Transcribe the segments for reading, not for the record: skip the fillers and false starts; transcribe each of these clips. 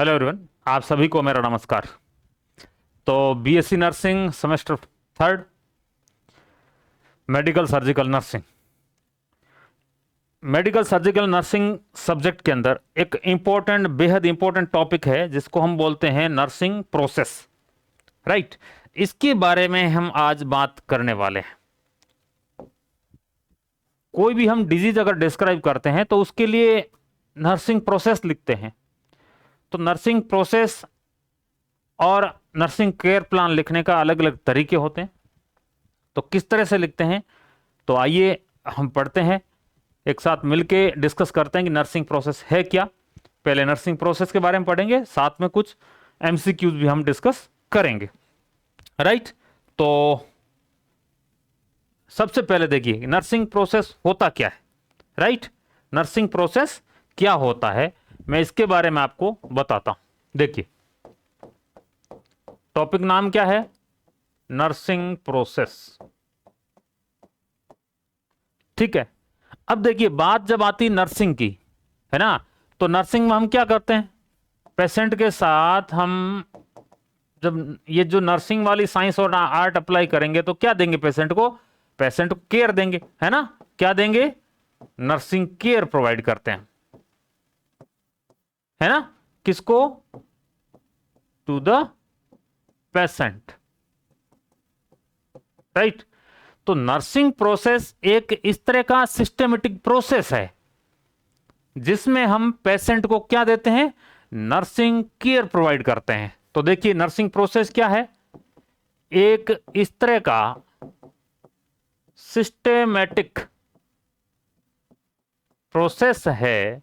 Hello everyone, आप सभी को मेरा नमस्कार। तो BSc nursing semester third, medical surgical nursing. Medical surgical nursing subject के अंदर एक इम्पोर्टेंट, बेहद इंपॉर्टेंट टॉपिक है जिसको हम बोलते हैं नर्सिंग प्रोसेस। राइट, इसके बारे में हम आज बात करने वाले हैं। कोई भी हम डिजीज अगर डिस्क्राइब करते हैं तो उसके लिए नर्सिंग प्रोसेस लिखते हैं। तो नर्सिंग प्रोसेस और नर्सिंग केयर प्लान लिखने का अलग अलग तरीके होते हैं। तो किस तरह से लिखते हैं, तो आइए हम पढ़ते हैं, एक साथ मिलके डिस्कस करते हैं कि नर्सिंग प्रोसेस है क्या। पहले नर्सिंग प्रोसेस के बारे में पढ़ेंगे, साथ में कुछ एमसीक्यूज भी हम डिस्कस करेंगे। राइट, तो सबसे पहले देखिए नर्सिंग प्रोसेस होता क्या है। राइट, नर्सिंग प्रोसेस क्या होता है, मैं इसके बारे में आपको बताता हूं। देखिए, टॉपिक नाम क्या है, नर्सिंग प्रोसेस। ठीक है, अब देखिए बात जब आती नर्सिंग की, है ना, तो नर्सिंग में हम क्या करते हैं, पेशेंट के साथ हम जब ये जो नर्सिंग वाली साइंस और आर्ट अप्लाई करेंगे तो क्या देंगे पेशेंट को, पेशेंट को केयर देंगे, है ना। क्या देंगे, नर्सिंग केयर प्रोवाइड करते हैं, है ना, किसको, टू द पेशेंट। राइट, तो नर्सिंग प्रोसेस एक इस तरह का सिस्टमेटिक प्रोसेस है जिसमें हम पेशेंट को क्या देते हैं, नर्सिंग केयर प्रोवाइड करते हैं। तो देखिए नर्सिंग प्रोसेस क्या है, एक इस तरह का सिस्टमेटिक प्रोसेस है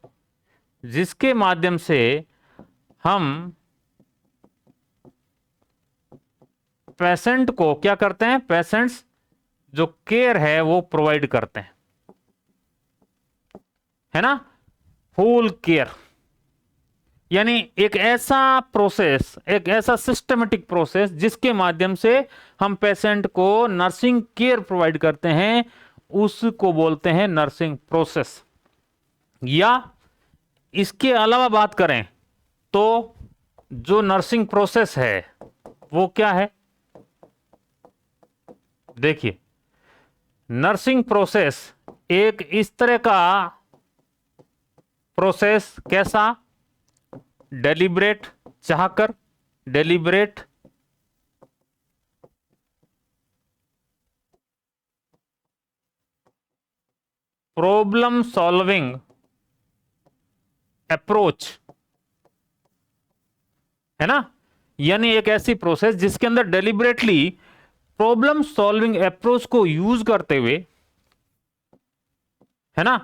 जिसके माध्यम से हम पेशेंट को क्या करते हैं, पेशेंट्स जो केयर है वो प्रोवाइड करते हैं, है ना, फुल केयर। यानी एक ऐसा प्रोसेस, एक ऐसा सिस्टमेटिक प्रोसेस जिसके माध्यम से हम पेशेंट को नर्सिंग केयर प्रोवाइड करते हैं, उसको बोलते हैं नर्सिंग प्रोसेस। या इसके अलावा बात करें तो जो नर्सिंग प्रोसेस है वो क्या है, देखिए नर्सिंग प्रोसेस एक इस तरह का प्रोसेस, कैसा, डेलिब्रेट, चाहकर, डेलिब्रेट, प्रॉब्लम सॉल्विंग अप्रोच, है ना। यानी एक ऐसी प्रोसेस जिसके अंदर डेलिब्रेटली प्रॉब्लम सॉल्विंग अप्रोच को यूज करते हुए, है ना,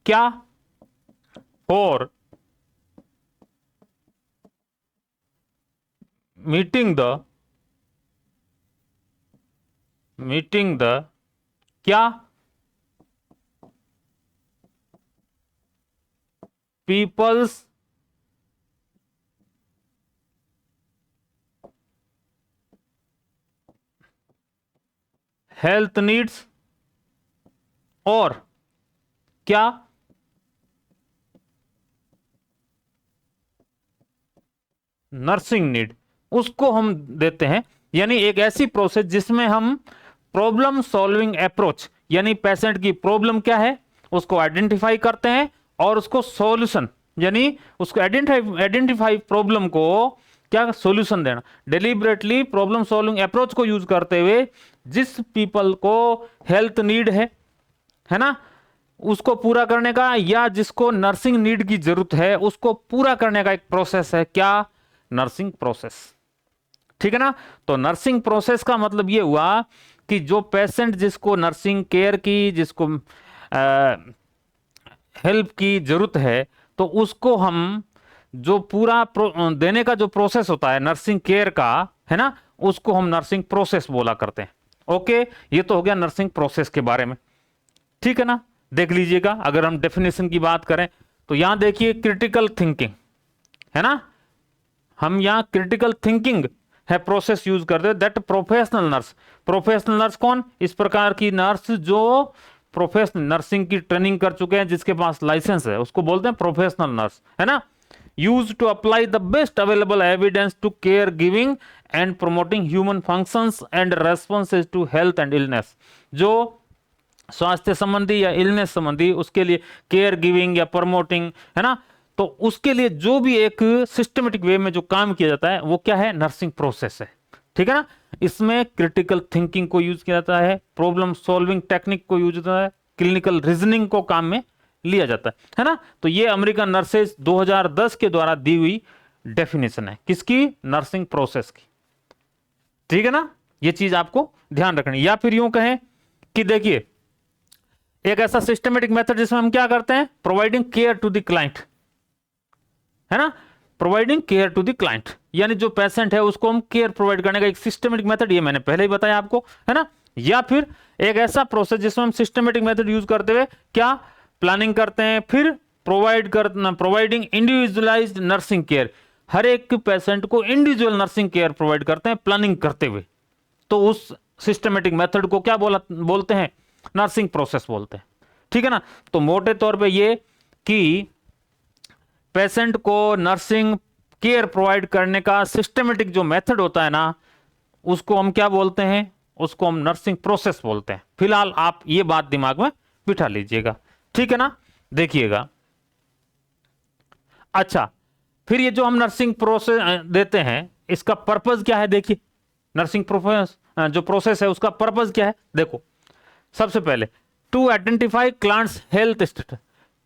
क्या, फॉर मीटिंग द क्या, पीपल्स हेल्थ नीड्स, और क्या, नर्सिंग नीड, उसको हम देते हैं। यानी एक ऐसी प्रोसेस जिसमें हम प्रॉब्लम सॉल्विंग अप्रोच, यानी पेशेंट की प्रॉब्लम क्या है उसको आइडेंटिफाई करते हैं और उसको सॉल्यूशन, यानी उसको आइडेंटिफाई प्रॉब्लम को क्या, सॉल्यूशन देना, डेलिबरेटली प्रॉब्लम सॉल्विंग अप्रोच को यूज करते हुए जिस पीपल को हेल्थ नीड है ना, उसको पूरा करने का, या जिसको नर्सिंग नीड की जरूरत है उसको पूरा करने का एक प्रोसेस है, क्या, नर्सिंग प्रोसेस। ठीक है ना। तो नर्सिंग प्रोसेस का मतलब यह हुआ कि जो पेशेंट जिसको नर्सिंग केयर की, जिसको हेल्प की जरूरत है, तो उसको हम जो पूरा देने का जो प्रोसेस होता है नर्सिंग केयर का, है ना, उसको हम नर्सिंग प्रोसेस बोला करते हैं। ओके, ये तो हो गया नर्सिंग प्रोसेस के बारे में। ठीक है ना, देख लीजिएगा, अगर हम डेफिनेशन की बात करें तो यहां देखिए क्रिटिकल थिंकिंग, है ना, हम यहां क्रिटिकल थिंकिंग है प्रोसेस यूज करते हैं, that professional nurse, professional nurse कौन, इस प्रकार की नर्स जो प्रोफेशनल नर्सिंग की ट्रेनिंग कर चुके हैं, जिसके पास लाइसेंस है, उसको बोलते हैं प्रोफेशनल नर्स, है ना। Use to apply the best available evidence to care giving and promoting human functions and responses to health and illness. जो स्वास्थ्य संबंधी या इलनेस संबंधी, उसके लिए केयर गिविंग या प्रमोटिंग, है ना, तो उसके लिए जो भी एक सिस्टमेटिक वे में जो काम किया जाता है वो क्या है, नर्सिंग प्रोसेस है। ठीक है ना। इसमें क्रिटिकल थिंकिंग को यूज किया जाता है, प्रॉब्लम सॉल्विंग टेक्निक को यूज होता है, क्लिनिकल रीजनिंग को काम में लिया जाता है ना। तो ये अमेरिकन नर्सेज 2010 के द्वारा दी हुई डेफिनेशन है किसकी, नर्सिंग प्रोसेस की। ठीक है ना, ये चीज आपको ध्यान रखनी। या फिर यूं कहें कि देखिए, एक ऐसा सिस्टमेटिक मेथड जिसमें हम क्या करते हैं, providing care to the client, है ना, providing care to the client, यानी जो पेशेंट है उसको हम केयर प्रोवाइड करने का एक सिस्टमेटिक मेथड, ये मैंने पहले ही बताया आपको, है ना। या फिर एक ऐसा प्रोसेस जिसमें हम सिस्टमेटिक मेथड यूज करते हुए क्या प्लानिंग करते हैं, फिर प्रोवाइडिंग इंडिविजुअलाइज्ड नर्सिंग केयर, हर एक पेशेंट को इंडिविजुअल नर्सिंग केयर प्रोवाइड करते हैं प्लानिंग करते हुए। तो उस सिस्टमेटिक मेथड को क्या बोलते हैं, नर्सिंग प्रोसेस बोलते हैं। ठीक है ना। तो मोटे तौर पे ये कि पेशेंट को नर्सिंग केयर प्रोवाइड करने का सिस्टमेटिक जो मेथड होता है ना, उसको हम क्या बोलते हैं, उसको हम नर्सिंग प्रोसेस बोलते हैं। फिलहाल आप ये बात दिमाग में बिठा लीजिएगा। ठीक है ना, देखिएगा। अच्छा, फिर ये जो हम नर्सिंग प्रोसेस देते हैं, इसका पर्पस क्या है, देखिए नर्सिंग प्रोसेस जो प्रोसेस है उसका पर्पस क्या है। देखो, सबसे पहले to identify client's health status,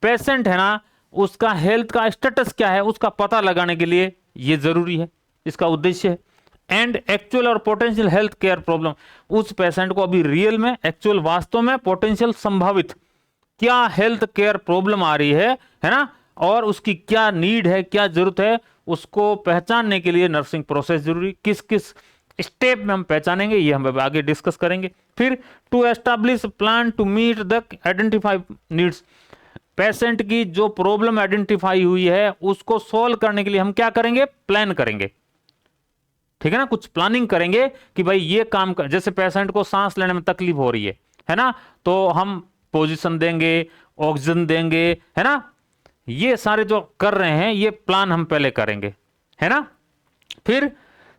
patient है ना, उसका हेल्थ का स्टेटस क्या है उसका पता लगाने के लिए ये जरूरी है, इसका उद्देश्य है। एंड एक्चुअल और पोटेंशियल हेल्थ केयर प्रॉब्लम, उस पेशेंट को अभी रियल में, एक्चुअल वास्तव में, पोटेंशियल संभावित क्या हेल्थ केयर प्रॉब्लम आ रही है ना, और उसकी क्या नीड है, क्या जरूरत है, उसको पहचानने के लिए नर्सिंग प्रोसेस जरूरी। किस किस स्टेप में हम पहचानेंगे ये हम आगे डिस्कस करेंगे। फिर to establish plan to meet the identify needs, patient की जो प्रॉब्लम आइडेंटिफाई हुई है उसको सोल्व करने के लिए हम क्या करेंगे, प्लान करेंगे। ठीक है ना, कुछ प्लानिंग करेंगे कि भाई ये काम कर, जैसे पेशेंट को सांस लेने में तकलीफ हो रही है ना, तो हम पोजीशन देंगे, ऑक्सीजन देंगे, है ना, ये सारे जो कर रहे हैं ये प्लान हम पहले करेंगे, है ना। फिर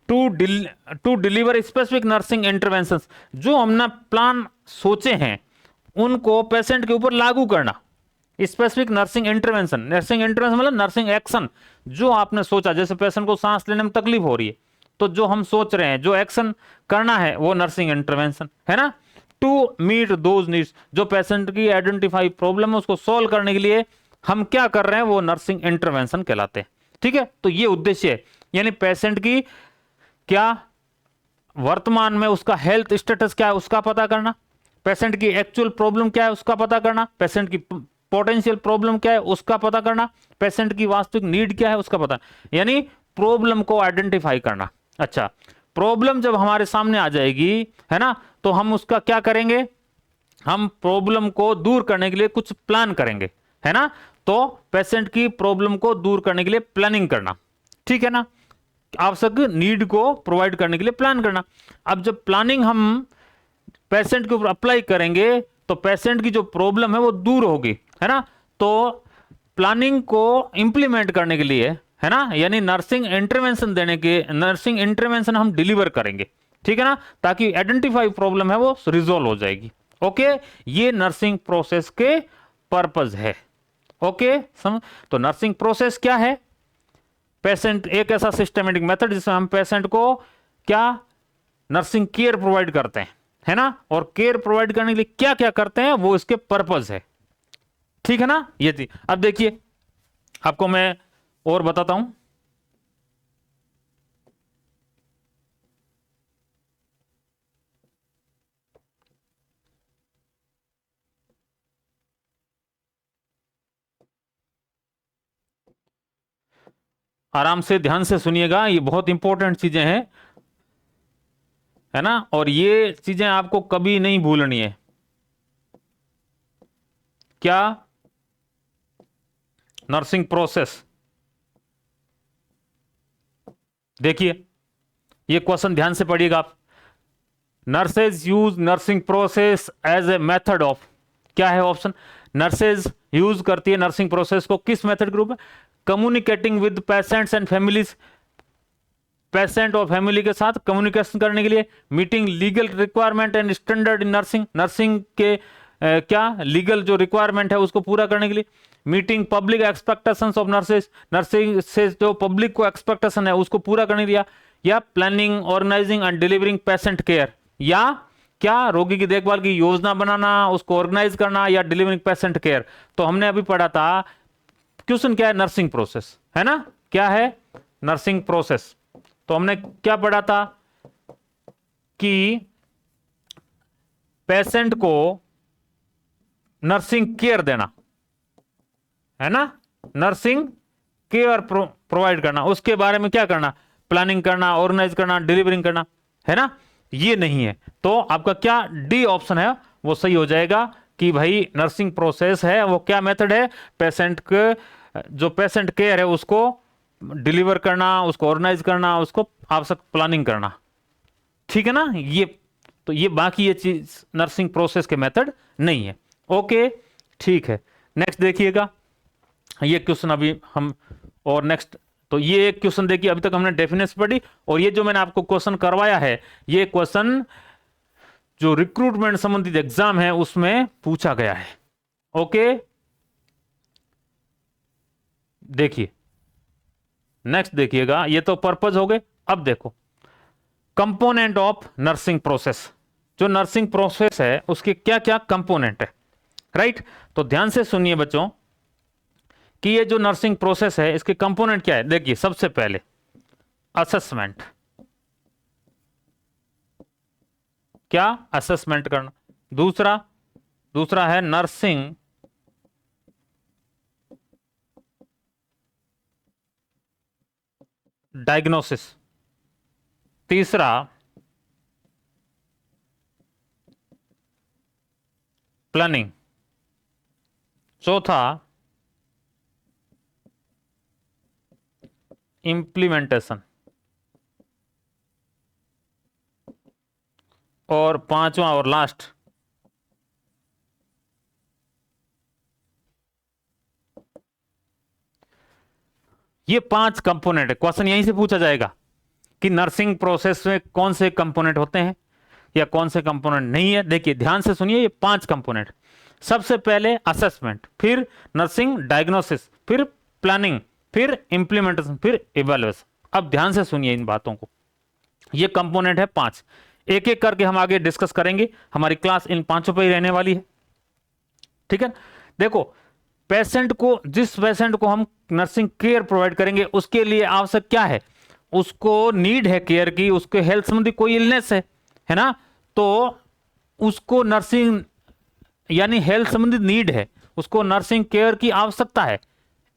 to deliver specific nursing intervention, जो हमने प्लान सोचे हैं उनको पेशेंट के ऊपर लागू करना। Specific nursing intervention, nursing intervention मतलब नर्सिंग एक्शन, जो आपने सोचा, जैसे पेशेंट को सांस लेने में तकलीफ हो रही है तो जो हम सोच रहे हैं, जो एक्शन करना है वो नर्सिंग इंटरवेंशन, है ना। टू मीट दोज नीड्स, जो पेशेंट की आइडेंटिफाई प्रॉब्लम है उसको सॉल्व करने के लिए हम क्या कर रहे हैं वो नर्सिंग इंटरवेंशन कहलाते हैं। ठीक है, तो ये उद्देश्य है, यानी पेशेंट की क्या वर्तमान में उसका हेल्थ स्टेटस क्या है उसका पता करना, पेशेंट की एक्चुअल प्रॉब्लम क्या है उसका पता करना, पेशेंट की पोटेंशियल प्रॉब्लम क्या है उसका पता करना, पेशेंट की वास्तविक नीड क्या है उसका पता, यानी प्रॉब्लम को आइडेंटिफाई करना। अच्छा, प्रॉब्लम जब हमारे सामने आ जाएगी, है ना, तो हम उसका क्या करेंगे, हम प्रॉब्लम को दूर करने के लिए कुछ प्लान करेंगे, है ना। तो पेशेंट की प्रॉब्लम को दूर करने के लिए प्लानिंग करना, ठीक है ना, आवश्यक नीड को प्रोवाइड करने के लिए प्लान करना। अब जब प्लानिंग हम पेशेंट के ऊपर अप्लाई करेंगे तो पेशेंट की जो प्रॉब्लम है वो दूर होगी, है ना। तो प्लानिंग को इंप्लीमेंट करने के लिए, है ना, यानी नर्सिंग इंटरवेंशन देने के, नर्सिंग इंटरवेंशन हम डिलीवर करेंगे, ठीक है ना, ताकि आइडेंटिफाई प्रॉब्लम है वो रिजॉल्व हो जाएगी। ओके, ये नर्सिंग प्रोसेस के पर्पस है। ओके, तो नर्सिंग प्रोसेस क्या है, पेशेंट एक ऐसा सिस्टमेटिक मेथड जिसमें हम पेशेंट को क्या नर्सिंग केयर प्रोवाइड करते हैं, है ना, और केयर प्रोवाइड करने के लिए क्या क्या करते हैं वो इसके पर्पस है। ठीक है ना, ये थी। अब देखिए आपको मैं और बताता हूं। आराम से ध्यान से सुनिएगा, ये बहुत इंपॉर्टेंट चीजें हैं, है ना, और ये चीजें आपको कभी नहीं भूलनी है। क्या, नर्सिंग प्रोसेस। देखिए ये क्वेश्चन ध्यान से पढ़िएगा आप। Nurses use nursing process as a method of, क्या है ऑप्शन, नर्सेज यूज करती है नर्सिंग प्रोसेस को किस मेथड के रूप में, communicating with patients and families, patient और फैमिली के साथ कम्युनिकेशन करने के लिए। Meeting legal requirement and standard in nursing, nursing के क्या लीगल जो रिक्वायरमेंट है उसको पूरा करने के लिए। Meeting public expectations of nurses, nursing से जो पब्लिक को एक्सपेक्टेशन है उसको पूरा करने दिया। या planning organizing and delivering patient care, या क्या रोगी की देखभाल की योजना बनाना, उसको ऑर्गेनाइज करना, या डिलीवरिंग पेशेंट केयर। तो हमने अभी पढ़ा था क्वेश्चन क्या है, नर्सिंग प्रोसेस है ना, क्या है नर्सिंग प्रोसेस। तो हमने क्या पढ़ा था कि पेशेंट को नर्सिंग केयर देना है ना, नर्सिंग केयर प्रोवाइड करना, उसके बारे में क्या करना, प्लानिंग करना, ऑर्गेनाइज करना, डिलीवरिंग करना, है ना। ये नहीं है तो आपका क्या डी ऑप्शन है वो सही हो जाएगा कि भाई नर्सिंग प्रोसेस है वो क्या मेथड है, पेशेंट के जो पेशेंट केयर है उसको डिलीवर करना, उसको ऑर्गेनाइज करना, उसको आवश्यक प्लानिंग करना, ठीक है ना। ये तो ये बाकी ये चीज नर्सिंग प्रोसेस के मेथड नहीं है। ओके ठीक है, नेक्स्ट देखिएगा ये क्वेश्चन अभी हम, और नेक्स्ट तो ये एक क्वेश्चन देखिए, अभी तक हमने डेफिनेशन पढ़ी, और ये जो मैंने आपको क्वेश्चन करवाया है ये क्वेश्चन जो रिक्रूटमेंट संबंधित एग्जाम है उसमें पूछा गया है। ओके देखिए नेक्स्ट देखिएगा, ये तो पर्पज हो गए। अब देखो कंपोनेंट ऑफ नर्सिंग प्रोसेस, जो नर्सिंग प्रोसेस है उसके क्या क्या कंपोनेंट है, राइट। तो ध्यान से सुनिए बच्चों कि ये जो नर्सिंग प्रोसेस है इसके कंपोनेंट क्या है। देखिए सबसे पहले असेसमेंट, क्या असेसमेंट करना, दूसरा है नर्सिंग डायग्नोसिस, तीसरा प्लानिंग, चौथा इंप्लीमेंटेशन, और पांचवा और लास्ट ये 5 कंपोनेंट है। क्वेश्चन यहीं से पूछा जाएगा कि नर्सिंग प्रोसेस में कौन से कंपोनेंट होते हैं या कौन से कंपोनेंट नहीं है। देखिए ध्यान से सुनिए, ये 5 कंपोनेंट, सबसे पहले असेसमेंट, फिर नर्सिंग डायग्नोसिस, फिर प्लानिंग, फिर इंप्लीमेंटेशन, फिर इवैल्यूएशन। अब ध्यान से सुनिए इन बातों को, ये कंपोनेंट है 5, एक एक करके हम आगे डिस्कस करेंगे, हमारी क्लास इन 5 पे ही रहने वाली है, ठीक है। देखो पेशेंट को, जिस पेशेंट को हम नर्सिंग केयर प्रोवाइड करेंगे उसके लिए आवश्यक क्या है, उसको नीड है केयर की, उसके हेल्थ संबंधी कोई इलनेस है ना, तो उसको नर्सिंग यानी हेल्थ संबंधित नीड है, उसको नर्सिंग केयर की आवश्यकता है,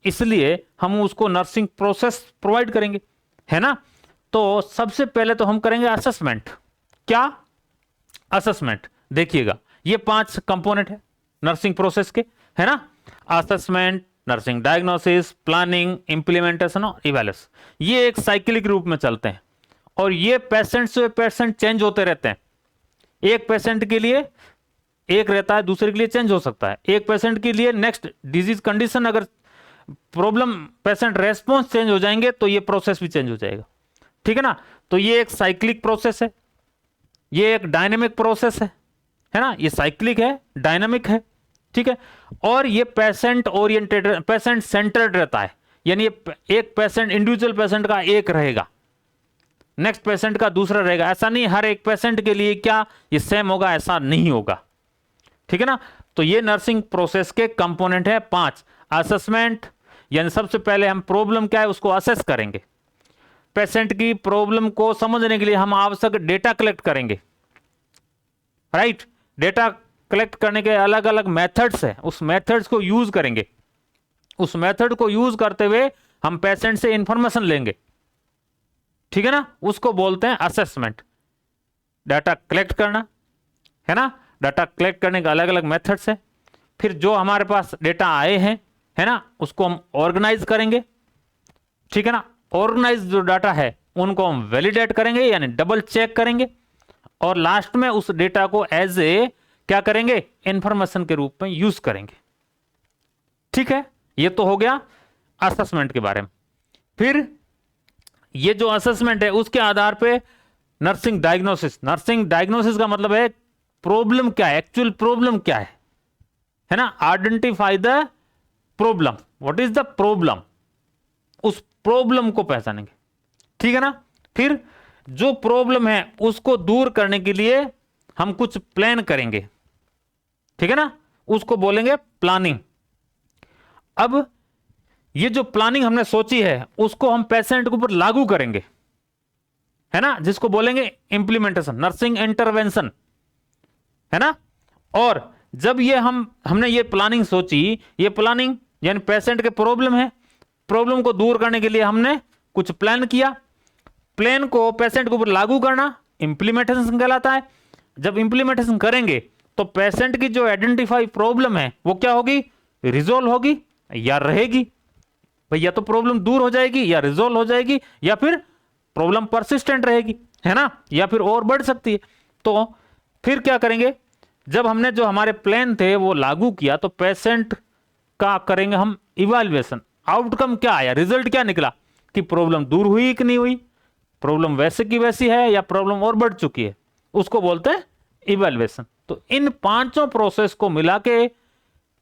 इसलिए हम उसको नर्सिंग प्रोसेस प्रोवाइड करेंगे, है ना। तो सबसे पहले तो हम करेंगे असेसमेंट, क्या असेसमेंट। देखिएगा ये 5 कंपोनेंट है नर्सिंग प्रोसेस के, है ना, assessment, nursing diagnosis, planning, implementation और इवैल्यूएशन। ये एक साइक्लिक रूप में चलते हैं और ये पेशेंट से पेशेंट चेंज होते रहते हैं। एक पेशेंट के लिए एक रहता है, दूसरे के लिए चेंज हो सकता है। एक पेशेंट के लिए नेक्स्ट डिजीज कंडीशन अगर प्रॉब्लम पेशेंट रेस्पॉन्स चेंज हो जाएंगे तो ये प्रोसेस भी चेंज हो जाएगा, ठीक है ना। तो ये एक साइक्लिक प्रोसेस है, ये एक डायनेमिक प्रोसेस है ना, ये साइक्लिक है, डायनामिक है, ठीक है। और ये पेशेंट ओरिएंटेड, पेशेंट सेंटर्ड रहता है, यानी एक पेशेंट, इंडिविजुअल पेशेंट का एक रहेगा, नेक्स्ट पेशेंट का दूसरा रहेगा। ऐसा नहीं हर एक पेशेंट के लिए क्या ये सेम होगा, ऐसा नहीं होगा, ठीक है ना। तो ये नर्सिंग प्रोसेस के कंपोनेंट है 5। असेसमेंट यानी सबसे पहले हम प्रॉब्लम क्या है उसको असेस करेंगे, पेशेंट की प्रॉब्लम को समझने के लिए हम आवश्यक डेटा कलेक्ट करेंगे, राइट। डेटा कलेक्ट करने के अलग अलग मेथड्स हैं, उस मेथड्स को यूज करेंगे, उस मेथड को यूज करते हुए हम पेशेंट से इंफॉर्मेशन लेंगे, ठीक है ना, उसको बोलते हैं असेसमेंट। डाटा कलेक्ट करना, है ना, डाटा कलेक्ट करने के अलग अलग मेथड्स हैं। फिर जो हमारे पास डेटा आए हैं, है ना, उसको हम ऑर्गेनाइज करेंगे, ठीक है ना। ऑर्गेनाइज जो डाटा है उनको हम वैलिडेट करेंगे यानी डबल चेक करेंगे, और लास्ट में उस डेटा को एज ए क्या करेंगे, इंफॉर्मेशन के रूप में यूज करेंगे, ठीक है। ये तो हो गया असेसमेंट के बारे में। फिर ये जो असेसमेंट है उसके आधार पे नर्सिंग डायग्नोसिस। नर्सिंग डायग्नोसिस का मतलब है प्रॉब्लम क्या है, एक्चुअल प्रॉब्लम क्या है ना, identify the problem, what is the problem, उस प्रॉब्लम को पहचानेंगे, ठीक है ना। फिर जो प्रॉब्लम है उसको दूर करने के लिए हम कुछ प्लान करेंगे, ठीक है ना, उसको बोलेंगे प्लानिंग। अब ये जो प्लानिंग हमने सोची है उसको हम पेशेंट के ऊपर लागू करेंगे, है ना, जिसको बोलेंगे इंप्लीमेंटेशन, नर्सिंग इंटरवेंशन, है ना। और जब ये हमने ये प्लानिंग सोची, ये प्लानिंग यानी पेशेंट के प्रॉब्लम है, प्रॉब्लम को दूर करने के लिए हमने कुछ प्लान किया, प्लान को पेशेंट के ऊपर लागू करना इंप्लीमेंटेशन कहलाता है। जब इंप्लीमेंटेशन करेंगे तो पेशेंट की जो आइडेंटिफाई प्रॉब्लम है वो क्या होगी, रिजोल्व होगी या रहेगी। भाई या तो प्रॉब्लम दूर हो जाएगी या रिजोल्व हो जाएगी, या फिर प्रॉब्लम परसिस्टेंट रहेगी, है ना, या फिर और बढ़ सकती है। तो फिर क्या करेंगे, जब हमने जो हमारे प्लान थे वो लागू किया तो पेशेंट का करेंगे हम इवैल्यूएशन, आउटकम क्या आया, रिजल्ट क्या निकला कि प्रॉब्लम दूर हुई कि नहीं हुई, प्रॉब्लम वैसे की वैसी है या प्रॉब्लम और बढ़ चुकी है, उसको बोलते हैं इवैल्यूएशन। तो इन पांचों प्रोसेस को मिला के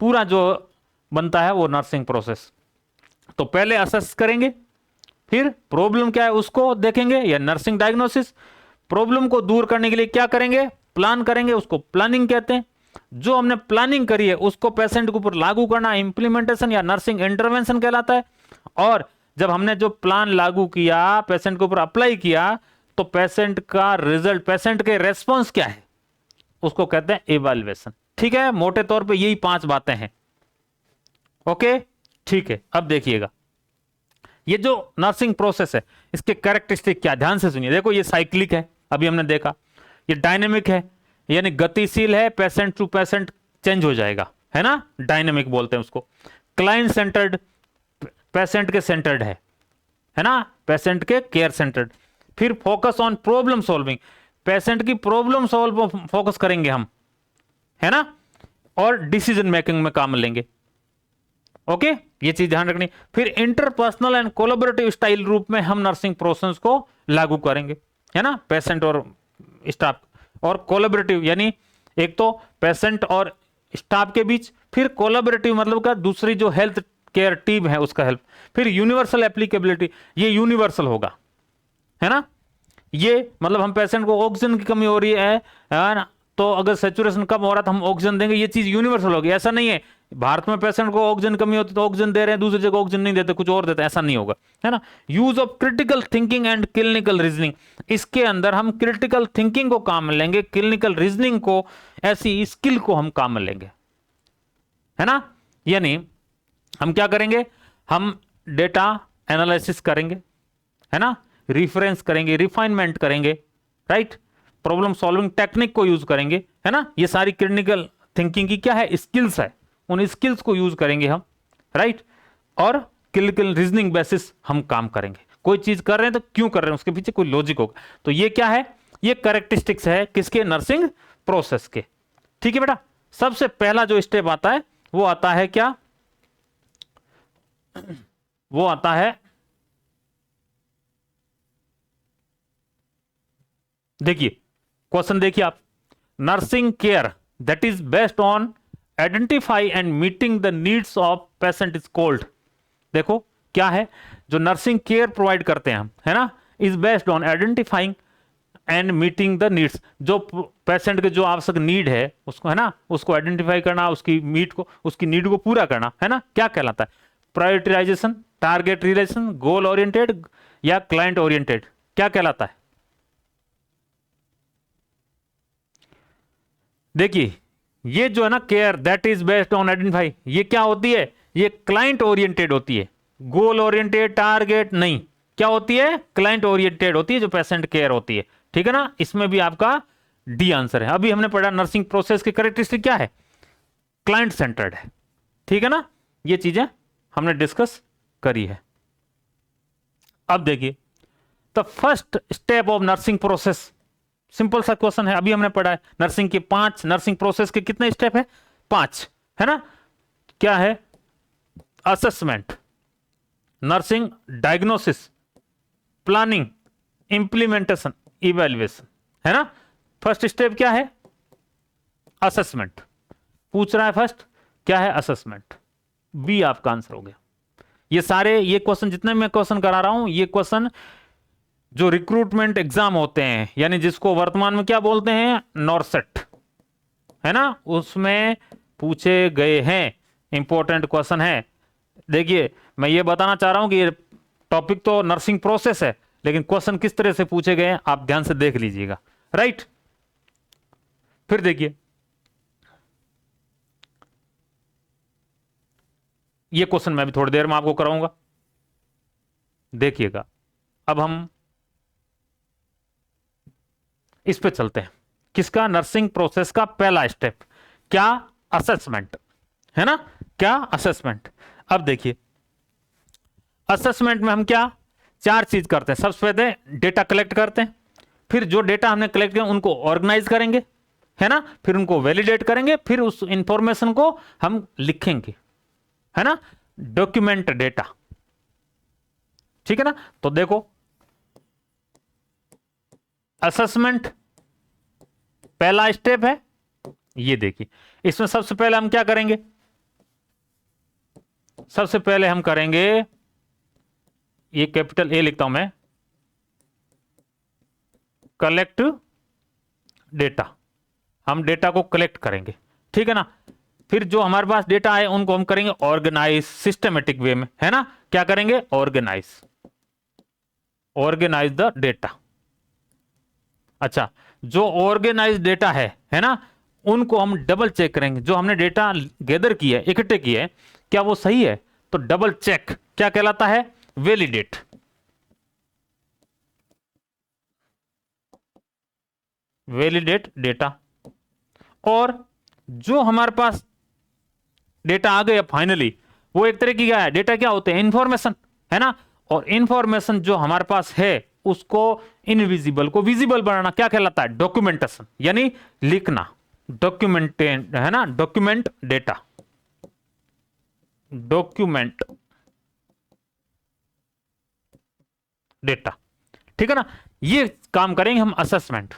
पूरा जो बनता है वो नर्सिंग प्रोसेस। तो पहले असेस करेंगे, फिर प्रॉब्लम क्या है उसको देखेंगे या नर्सिंग डायग्नोसिस, प्रॉब्लम को दूर करने के लिए क्या करेंगे, प्लान करेंगे, उसको प्लानिंग कहते हैं। जो हमने प्लानिंग करी है उसको पेशेंट के ऊपर लागू करना इंप्लीमेंटेशन या नर्सिंग इंटरवेंशन कहलाता है। और जब हमने जो प्लान लागू किया, पेशेंट के ऊपर अप्लाई किया, तो पेशेंट का रिजल्ट, पेशेंट के रेस्पॉन्स क्या है, उसको कहते हैं इवैल्यूएशन। ठीक है, मोटे तौर पे यही 5 बातें हैं। ओके, ठीक है। अब देखिएगा ये जो नर्सिंग प्रोसेस है इसके कैरेक्टरिस्टिक क्या, ध्यान से सुनिए। देखो ये साइक्लिक है, अभी हमने देखा, ये डायनेमिक है यानी गतिशील है, पेशेंट टू पेशेंट चेंज हो जाएगा, है ना, डायनेमिक बोलते हैं उसको। क्लाइंट सेंटर्ड, पेशेंट के सेंटर्ड है ना, पेशेंट के केयर सेंटर्ड। फिर focus on problem solving, patient की प्रॉब्लम सॉल्व फोकस करेंगे हम, है ना, और डिसीजन मेकिंग में काम लेंगे। ओके, ये चीज ध्यान रखनी। फिर इंटरपर्सनल एंड कोलैबोरेटिव स्टाइल रूप में हम नर्सिंग प्रोसेस को लागू करेंगे, है ना, पेशेंट और स्टाफ। और कोलैबोरेटिव यानी एक तो पेशेंट और स्टाफ के बीच, फिर कोलैबोरेटिव मतलब का दूसरी जो हेल्थ केयर टीम है उसका हेल्प। फिर यूनिवर्सल एप्लीकेबिलिटी, ये यूनिवर्सल होगा, है ना, ये मतलब हम पेशेंट को ऑक्सीजन की कमी हो रही है ना, तो अगर सैचुरेशन कम हो रहा तो हम ऑक्सीजन देंगे, ये चीज यूनिवर्सल होगी। ऐसा नहीं है भारत में पेशेंट को ऑक्सीजन कमी होती तो ऑक्सीजन दे रहे हैं, दूसरी जगह ऑक्सीजन नहीं देते, कुछ और देते हैं, ऐसा नहीं होगा, है ना। Use of critical thinking and clinical reasoning, इसके अंदर हम क्रिटिकल थिंकिंग को काम में लेंगे, क्लिनिकल रीजनिंग को, ऐसी स्किल को हम काम में लेंगे, है ना। यानी हम क्या करेंगे, हम डेटा एनालिसिस करेंगे, है ना, रिफरेंस करेंगे, रिफाइनमेंट करेंगे, राइट, प्रॉब्लम सॉल्विंग टेक्निक को यूज करेंगे, है ना। ये सारी क्लिनिकल थिंकिंग की क्या है, स्किल्स है, उन स्किल्स को यूज करेंगे हम, राइट। और क्लिनिकल रीजनिंग बेसिस हम काम करेंगे। कोई चीज कर रहे हैं तो क्यों कर रहे हैं, उसके पीछे कोई लॉजिक होगा। तो ये क्या है, ये कैरेक्टरिस्टिक्स है किसके, नर्सिंग प्रोसेस के। ठीक है बेटा, सबसे पहला जो स्टेप आता है वो आता है क्या, वो आता है, देखिए क्वेश्चन देखिए आप, nursing care that is based on identify and meeting the needs of patient is called. देखो क्या है, जो नर्सिंग केयर प्रोवाइड करते हैं हम, है ना, is based on identifying and meeting the needs, जो पेशेंट के जो आवश्यक नीड है उसको, है ना, उसको आइडेंटिफाई करना, उसकी उसकी नीड को पूरा करना, है ना, क्या कहलाता है, prioritisation, target relation, goal oriented या क्लाइंट ओरिएंटेड, क्या कहलाता है। देखिए ये जो है ना care that is based on identify, ये क्या होती है, ये क्लाइंट ओरिएंटेड होती है, गोल ओरिएंटेड टारगेट नहीं, क्या होती है, क्लाइंट ओरिएंटेड होती है जो पेशेंट केयर होती है। ठीक है ना, इसमें भी आपका डी आंसर है। अभी हमने पढ़ा नर्सिंग प्रोसेस की कैरेक्टरिस्टिक क्या है, क्लाइंट सेंटर्ड है। ठीक है ना, ये चीजें हमने डिस्कस करी है। अब देखिए the first step of nursing process, simple सा क्वेश्चन है, अभी हमने पढ़ा है नर्सिंग के 5, नर्सिंग प्रोसेस के कितने स्टेप है, 5, है ना। क्या है, assessment, nursing diagnosis, planning, implementation, evaluation, है ना। फर्स्ट स्टेप क्या है? असेसमेंट। पूछ रहा है फर्स्ट क्या है? असेसमेंट। बी आपका आंसर हो गया। ये सारे ये क्वेश्चन जितने मैं क्वेश्चन करा रहा हूं, ये क्वेश्चन जो रिक्रूटमेंट एग्जाम होते हैं, यानी जिसको वर्तमान में क्या बोलते हैं? नॉरसेट, है ना, उसमें पूछे गए हैं, इंपॉर्टेंट क्वेश्चन है। देखिए मैं ये बताना चाह रहा हूं कि ये टॉपिक तो नर्सिंग प्रोसेस है, लेकिन क्वेश्चन किस तरह से पूछे गए हैं आप ध्यान से देख लीजिएगा, राइट। फिर देखिए ये क्वेश्चन मैं भी थोड़ी देर में आपको कराऊंगा, देखिएगा। अब हम इस पे चलते हैं, किसका? नर्सिंग प्रोसेस का पहला स्टेप क्या? असेसमेंट, है ना, क्या? असेसमेंट। अब देखिए असेसमेंट में हम क्या चार चीज करते हैं। सबसे पहले डेटा कलेक्ट करते हैं, फिर जो डेटा हमने कलेक्ट किया उनको ऑर्गेनाइज करेंगे, है ना, फिर उनको वैलिडेट करेंगे, फिर उस इंफॉर्मेशन को हम लिखेंगे, है ना, डॉक्यूमेंट डेटा, ठीक है ना। तो देखो असेसमेंट पहला स्टेप है, ये देखिए इसमें सबसे पहले हम क्या करेंगे? सबसे पहले हम करेंगे, ये कैपिटल ए लिखता हूं मैं, कलेक्ट डेटा। हम डेटा को कलेक्ट करेंगे, ठीक है ना। फिर जो हमारे पास डेटा है उनको हम करेंगे ऑर्गेनाइज सिस्टमेटिक वे में, है ना। क्या करेंगे? Organize, organize the data. अच्छा, जो ऑर्गेनाइज डेटा है ना, उनको हम डबल चेक करेंगे। जो हमने डेटा गैदर किया है, इकट्ठे किया है, क्या वो सही है? तो डबल चेक क्या कहलाता है? वैलिडेट। Validate data. और जो हमारे पास डेटा आ गया फाइनली, वो एक तरह की क्या है? डेटा क्या होते हैं? इंफॉर्मेशन, है ना। और इंफॉर्मेशन जो हमारे पास है उसको इनविजिबल को विजिबल बनाना क्या कहलाता है? डॉक्यूमेंटेशन, यानी लिखना, डॉक्यूमेंट, है ना, डॉक्यूमेंट डेटा, डॉक्यूमेंट डेटा, ठीक है ना। ये काम करेंगे हम असेसमेंट,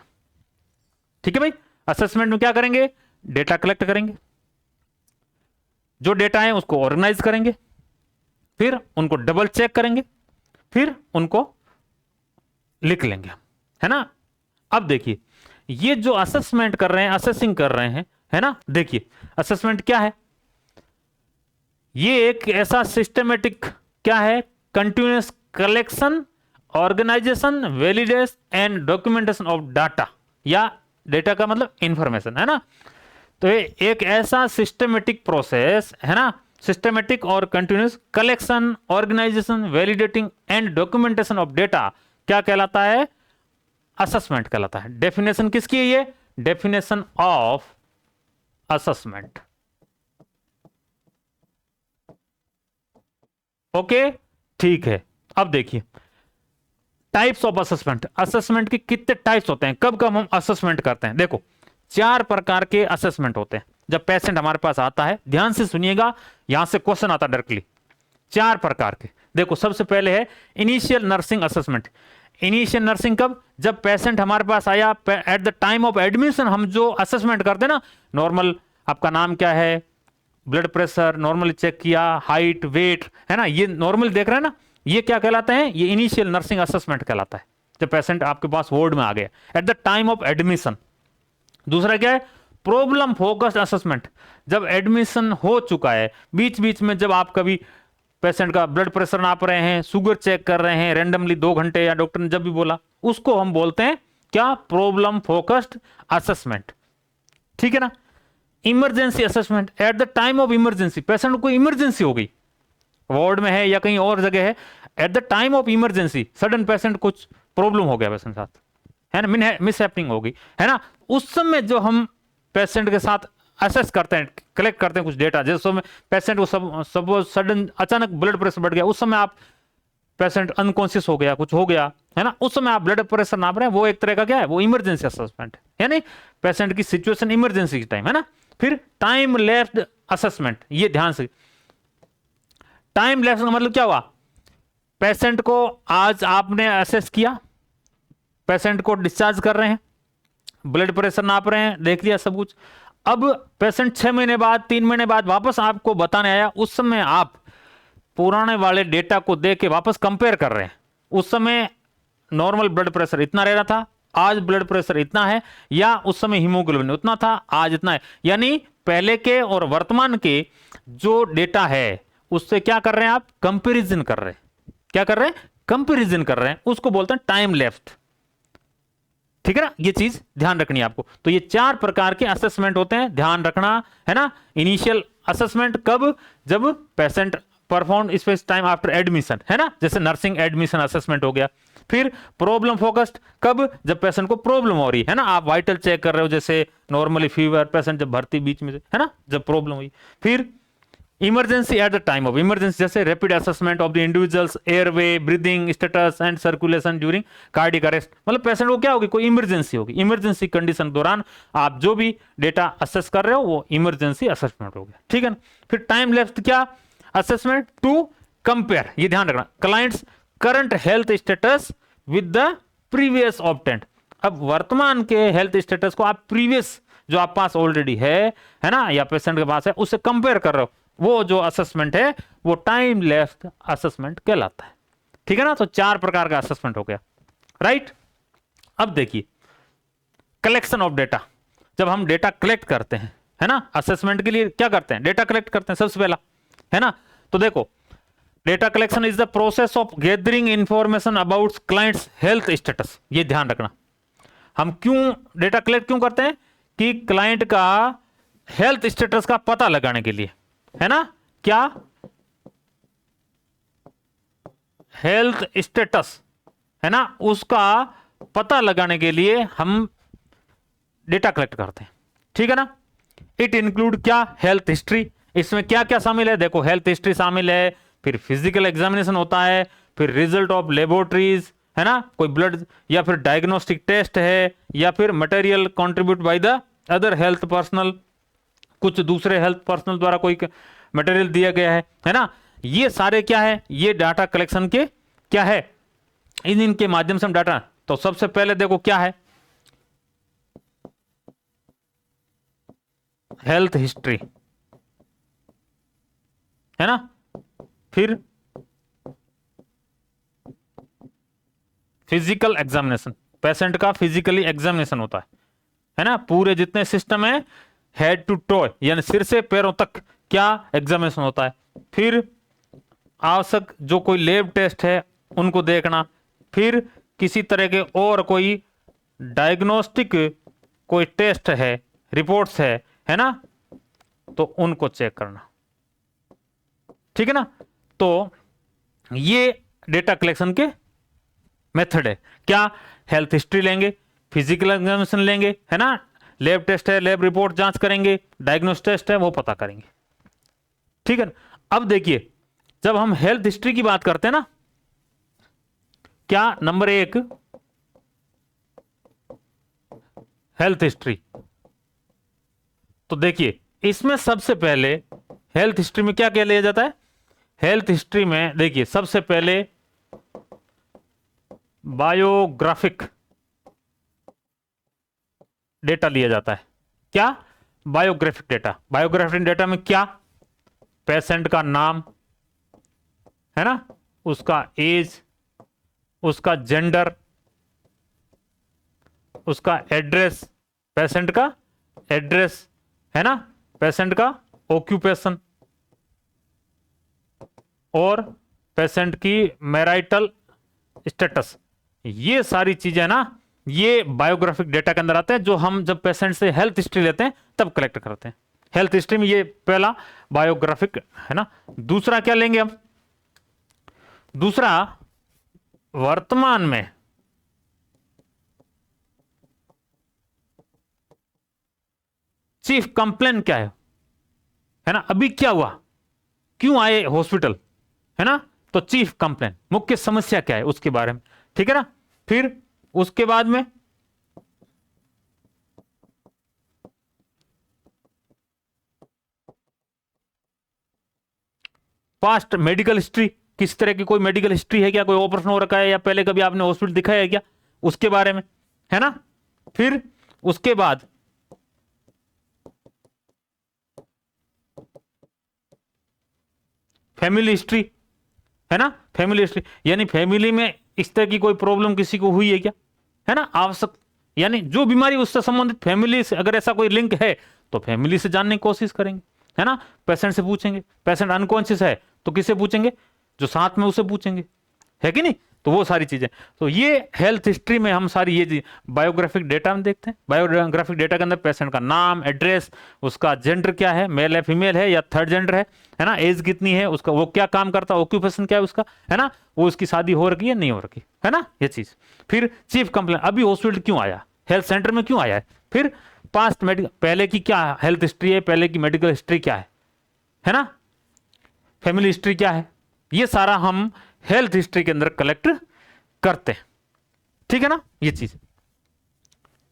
ठीक है भाई। असेसमेंट में क्या करेंगे? डेटा कलेक्ट करेंगे, जो डेटा है उसको ऑर्गेनाइज करेंगे, फिर उनको डबल चेक करेंगे, फिर उनको लिख लेंगे, है ना। अब देखिए ये जो असेसमेंट कर रहे हैं, असेसिंग कर रहे हैं, है ना, देखिए असेसमेंट क्या है? ये एक ऐसा सिस्टमेटिक क्या है? Continuous collection, organization, validation and documentation of data, या डेटा का मतलब इंफॉर्मेशन, है ना। तो ये एक ऐसा सिस्टमेटिक प्रोसेस है ना, सिस्टमेटिक और continuous collection, organization, validating and documentation of data क्या कहलाता है? असेसमेंट कहलाता है। डेफिनेशन किसकी है ये? Definition of assessment. ओके, ठीक है। अब देखिए टाइप्स ऑफ असेसमेंट। असेसमेंट के कितने टाइप्स होते हैं, कब कब हम असेसमेंट करते हैं? देखो 4 प्रकार के असेसमेंट होते हैं जब पेशेंट हमारे पास आता है। ध्यान से सुनिएगा, यहां से क्वेश्चन आता डायरेक्टली। 4 प्रकार के। देखो सबसे पहले है initial nursing assessment. Initial nursing कब? जब पेशेंट हमारे पास आया, eight the time of admission हम जो असेसमेंट करते हैं ना, नॉर्मल आपका नाम क्या है, ब्लड प्रेशर नॉर्मली चेक किया, हाइट, वेट, है ना, ये नॉर्मल देख रहे हैं ना, ये क्या कहलाते हैं? ये इनिशियल नर्सिंग असेसमेंट कहलाता है, जब पेशेंट आपके पास वार्ड में आ गया eight the time of admission. दूसरा क्या है? Problem focused assessment. जब एडमिशन हो चुका है, बीच बीच में जब आप कभी पेशेंट का ब्लड प्रेशर नाप रहे हैं, शुगर चेक कर रहे हैं रैंडमली 2 घंटे, या डॉक्टर ने जब भी बोला, उसको हम बोलते हैं क्या? प्रॉब्लम फोकस्ड असेसमेंट, ठीक है ना। Emergency assessment, eight the time of emergency, patient को इमरजेंसी हो गई, वार्ड में है या कहीं और जगह है, eight the time of emergency sudden patient कुछ प्रॉब्लम हो गया पेशेंट साथ, है ना, मिस हैपनिंग हो गई, है ना, उस समय जो हम पेशेंट के साथ असेस करते हैं, कलेक्ट करते हैं कुछ डेटा, जिस समय पेशेंट को सब सडन अचानक ब्लड प्रेशर बढ़ गया, उस समय आप पेशेंट अनकॉन्शियस हो गया, कुछ हो गया, है ना, उस समय आप ब्लड प्रेशर नाप रहे हैं, वो एक तरह का क्या है? वो इमरजेंसी असेसमेंट है, यानी पेशेंट की सिचुएशन इमरजेंसी के टाइम, है ना। फिर टाइम लैप्स्ड असेसमेंट, ये ध्यान से, टाइम लैप्स का मतलब क्या हुआ? पेशेंट को आज आपने असेस किया, पेशेंट को डिस्चार्ज कर रहे हैं, ब्लड प्रेशर नाप रहे हैं, देख लिया सब कुछ। अब पेशेंट 6 महीने बाद, 3 महीने बाद वापस आपको बताने आया, उस समय आप पुराने वाले डेटा को देख के वापस कंपेयर कर रहे हैं। उस समय नॉर्मल ब्लड प्रेशर इतना रह रहा था, आज ब्लड प्रेशर इतना है, या उस समय हीमोग्लोबिन उतना था, आज इतना है। यानी पहले के और वर्तमान के जो डेटा है उससे क्या कर रहे हैं आप, कंपैरिजन कर रहे हैं। क्या कर रहे हैं, कंपैरिजन कर रहे हैं, उसको बोलते हैं टाइम लेफ्ट। ठीक है ना, ये चीज ध्यान रखनी है आपको। तो ये 4 प्रकार के असेसमेंट होते हैं, ध्यान रखना है ना। इनिशियल असेसमेंट कब, जब patient perform space time after admission, है ना, जैसे नर्सिंग एडमिशन असेसमेंट हो गया। फिर प्रॉब्लम फोकस्ड कब, जब पेशेंट को प्रॉब्लम हो रही है ना, आप वाइटल चेक कर रहे हो, जैसे नॉर्मली फीवर, पेशेंट जब भर्ती बीच में से, है ना, जब प्रॉब्लम हुई। फिर emergency at the time of emergency, जैसे rapid assessment of the individuals airway, breathing status and circulation during cardiac arrest. मतलब पेशेंट को क्या होगी, कोई इमरजेंसी होगी, इमरजेंसी कंडीशन के दौरान आप जो भी डेटा असेस कर रहे हो वो इमरजेंसी असेसमेंट हो गया। ठीक है ना। फिर टाइम लेफ्ट क्या, असेसमेंट टू कंपेयर, ये ध्यान रखना, clients current health status with the previous obtained. अब वर्तमान के हेल्थ स्टेटस को आप प्रीवियस जो आप पास ऑलरेडी है ना, या पेशेंट के पास है, उससे कंपेयर कर रहे हो, वो जो असेसमेंट है वो टाइम लेफ्ट असेसमेंट कहलाता है। ठीक है ना। तो 4 प्रकार का असेसमेंट हो गया, राइट। अब देखिए कलेक्शन ऑफ डेटा, जब हम डेटा कलेक्ट करते हैं, है ना, असेसमेंट के लिए क्या करते हैं, डेटा कलेक्ट करते हैं सबसे पहला, है ना। तो देखो, data collection is the process of gathering information about clients health status. ये ध्यान रखना, हम क्यों डेटा कलेक्ट क्यों करते हैं, कि क्लाइंट का हेल्थ स्टेटस का पता लगाने के लिए, है ना। क्या, हेल्थ स्टेटस, है ना, उसका पता लगाने के लिए हम डेटा कलेक्ट करते हैं। ठीक है ना। इट इंक्लूड क्या, हेल्थ हिस्ट्री। इसमें क्या क्या शामिल है, देखो हेल्थ हिस्ट्री शामिल है, फिर फिजिकल एग्जामिनेशन होता है, फिर रिजल्ट ऑफ लेबोरेटरीज, है ना, कोई ब्लड या फिर डायग्नोस्टिक टेस्ट है, या फिर material contribute by the other health personnel, कुछ दूसरे हेल्थ पर्सनल द्वारा कोई मटेरियल दिया गया है ना। ये सारे क्या है, ये डाटा कलेक्शन के क्या है, इनके माध्यम से हम डाटा। तो सबसे पहले देखो क्या है, हेल्थ हिस्ट्री, है ना। फिर फिजिकल एग्जामिनेशन, पेशेंट का फिजिकली एग्जामिनेशन होता है ना, पूरे जितने सिस्टम है हेड टू टो, यानी सिर से पैरों तक क्या एग्जामिनेशन होता है। फिर आवश्यक जो कोई लैब टेस्ट है उनको देखना, फिर किसी तरह के और कोई डायग्नोस्टिक कोई टेस्ट है, रिपोर्ट्स है ना, तो उनको चेक करना। ठीक है ना। तो ये डेटा कलेक्शन के मेथड है। क्या, हेल्थ हिस्ट्री लेंगे, फिजिकल एग्जामिनेशन लेंगे, है ना, लैब टेस्ट है, लैब रिपोर्ट जांच करेंगे, डायग्नोस टेस्ट है वो पता करेंगे। ठीक है ना? अब देखिए जब हम हेल्थ हिस्ट्री की बात करते हैं ना, क्या नंबर 1 हेल्थ हिस्ट्री। तो देखिए इसमें सबसे पहले हेल्थ हिस्ट्री में क्या क्या लिया जाता है, हेल्थ हिस्ट्री में देखिए सबसे पहले बायोग्राफिक डेटा लिया जाता है। क्या, बायोग्राफिक डेटा। बायोग्राफिक डेटा में क्या, पेशेंट का नाम, है ना, उसका एज, उसका जेंडर, उसका एड्रेस, पेशेंट का एड्रेस, है ना, पेशेंट का ऑक्यूपेशन और पेशेंट की मैरिटल स्टेटस। ये सारी चीजें ना ये बायोग्राफिक डेटा के अंदर आते हैं, जो हम जब पेशेंट से हेल्थ हिस्ट्री लेते हैं तब कलेक्ट करते हैं। हेल्थ हिस्ट्री में ये पहला बायोग्राफिक है ना। दूसरा क्या लेंगे हम, दूसरा वर्तमान में चीफ कंप्लेन क्या है ना, अभी क्या हुआ, क्यों आए हॉस्पिटल, है ना, तो चीफ कंप्लेन, मुख्य समस्या क्या है उसके बारे में। ठीक है ना। फिर उसके बाद में पास्ट मेडिकल हिस्ट्री, किस तरह की कोई मेडिकल हिस्ट्री है क्या, कोई ऑपरेशन हो रखा है या पहले कभी आपने हॉस्पिटल दिखाया है क्या, उसके बारे में, है ना। फिर उसके बाद फैमिली हिस्ट्री, है ना। फैमिली हिस्ट्री यानी फैमिली में इस तरह की कोई प्रॉब्लम किसी को हुई है क्या, है ना, आवश्यक, यानी जो बीमारी उससे संबंधित फैमिली से अगर ऐसा कोई लिंक है तो फैमिली से जानने की कोशिश करेंगे, है ना। पेशेंट से पूछेंगे, पेशेंट अनकॉन्शियस है तो किससे पूछेंगे, जो साथ में उसे पूछेंगे, है कि नहीं। तो वो सारी चीजें, तो ये हेल्थ हिस्ट्री में हम सारी ये बायोग्राफिक डेटा में देखते हैं। बायोग्राफिक डेटा के अंदर पेशेंट का नाम, एड्रेस, उसका जेंडर क्या है, मेल है फीमेल है या थर्ड जेंडर है ना, एज कितनी है उसका, वो क्या काम करता है, ऑक्यूपेशन क्या है उसका, है ना, वो उसकी शादी हो रखी है नहीं हो रखी, है ना, ये चीज। फिर चीफ कंप्लेंट, अभी हॉस्पिटल क्यों आया, हेल्थ सेंटर में क्यों आया है। फिर पास्ट मेडिकल, पहले की क्या हेल्थ हिस्ट्री है, पहले की मेडिकल हिस्ट्री क्या है ना, फैमिली हिस्ट्री क्या है, ये सारा हम हेल्थ हिस्ट्री के अंदर कलेक्ट करते हैं, ठीक है ना, ये चीज।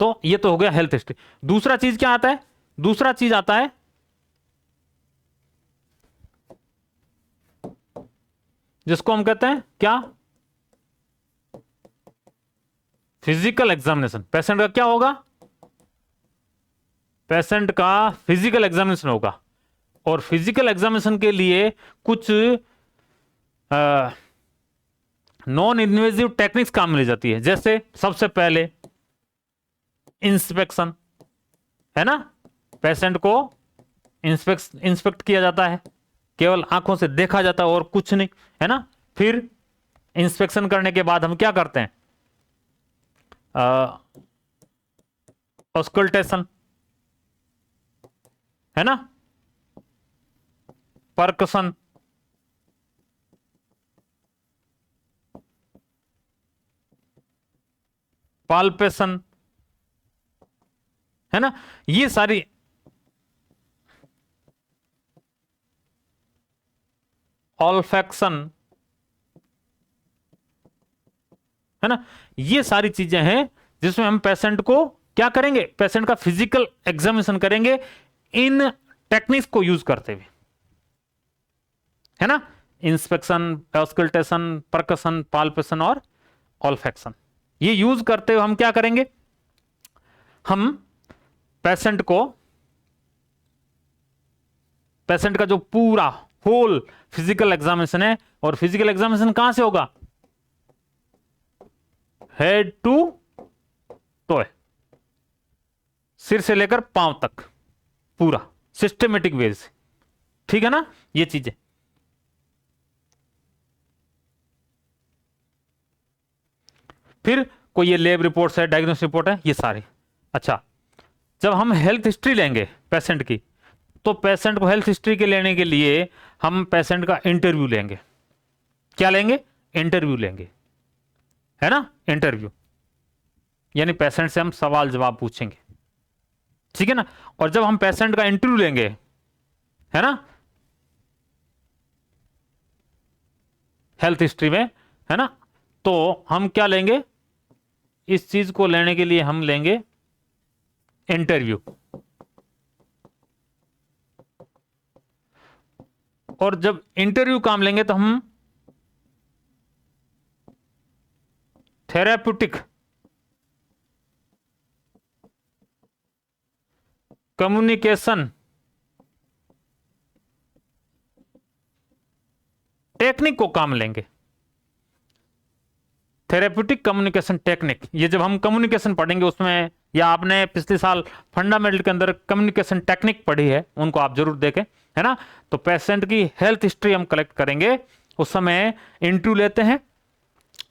तो ये तो हो गया हेल्थ हिस्ट्री। दूसरा चीज क्या आता है, दूसरा चीज आता है जिसको हम कहते हैं क्या, फिजिकल एग्जामिनेशन। पेशेंट का क्या होगा, पेशेंट का फिजिकल एग्जामिनेशन होगा। और फिजिकल एग्जामिनेशन के लिए कुछ नॉन इन्वेजिव टेक्निक्स काम में ली जाती है। जैसे सबसे पहले इंस्पेक्शन, है ना, पेशेंट को इंस्पेक्ट किया जाता है, केवल आंखों से देखा जाता है और कुछ नहीं, है ना। फिर इंस्पेक्शन करने के बाद हम क्या करते हैं, ऑस्कल्टेशन, है ना, परकशन, पाल्पेशन, है ना, ये सारी ऑल्फैक्शन, है ना, ये सारी चीजें हैं जिसमें हम पेशेंट को क्या करेंगे, पेशेंट का फिजिकल एग्जामिनेशन करेंगे इन टेक्निक्स को यूज करते हुए, है ना। इंस्पेक्शन, ऑस्कल्टेशन, परकशन, पाल्पेशन और ऑल्फैक्शन, ये यूज करते हुए हम क्या करेंगे, हम पेशेंट को, पेशेंट का जो पूरा होल फिजिकल एग्जामिनेशन है, और फिजिकल एग्जामिनेशन कहां से होगा, हेड टू टॉय, सिर से लेकर पांव तक पूरा सिस्टमेटिक वे से, ठीक है ना, ये चीजें। फिर कोई ये लैब रिपोर्ट्स है, डायग्नोस्टिक रिपोर्ट है, ये सारे। अच्छा, जब हम हेल्थ हिस्ट्री लेंगे पेशेंट की, तो पेशेंट को हेल्थ हिस्ट्री के लेने के लिए हम पेशेंट का इंटरव्यू लेंगे। क्या लेंगे, इंटरव्यू लेंगे, है ना, इंटरव्यू यानी पेशेंट से हम सवाल जवाब पूछेंगे, ठीक है ना। और जब हम पेशेंट का इंटरव्यू लेंगे, है ना, हेल्थ हिस्ट्री में, है ना, तो हम क्या लेंगे, इस चीज को लेने के लिए हम लेंगे इंटरव्यू। और जब इंटरव्यू काम लेंगे तो हम थेराप्यूटिक कम्युनिकेशन टेक्निक को काम लेंगे। थेरेप्यूटिक कम्युनिकेशन टेक्निक, ये जब हम कम्युनिकेशन पढ़ेंगे उसमें, या आपने पिछले साल फंडामेंटल के अंदर कम्युनिकेशन टेक्निक पढ़ी है, उनको आप जरूर देखें, है ना। तो पेशेंट की हेल्थ हिस्ट्री हम कलेक्ट करेंगे, उस समय इंटरव्यू लेते हैं,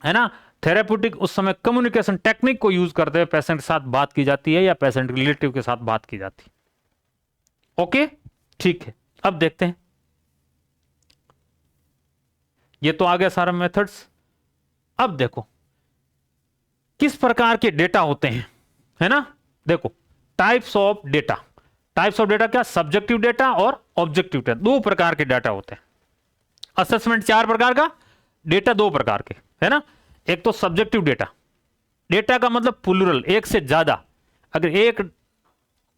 है ना। थेरेप्यूटिक उस समय कम्युनिकेशन टेक्निक को यूज करते हुए पेशेंट के साथ बात की जाती है या पेशेंट के रिलेटिव के साथ बात की जाती है। ओके, ठीक है। अब देखते हैं, ये तो आ गया सारा मेथड्स। अब देखो किस प्रकार के डेटा होते हैं, है ना। देखो types of data, types of data क्या, सब्जेक्टिव डेटा और ऑब्जेक्टिव डेटा, दो प्रकार के डेटा होते हैं। असेसमेंट चार प्रकार का, डेटा दो प्रकार के, है ना। एक तो सब्जेक्टिव डेटा, डेटा का मतलब प्लूरल, एक से ज्यादा, अगर एक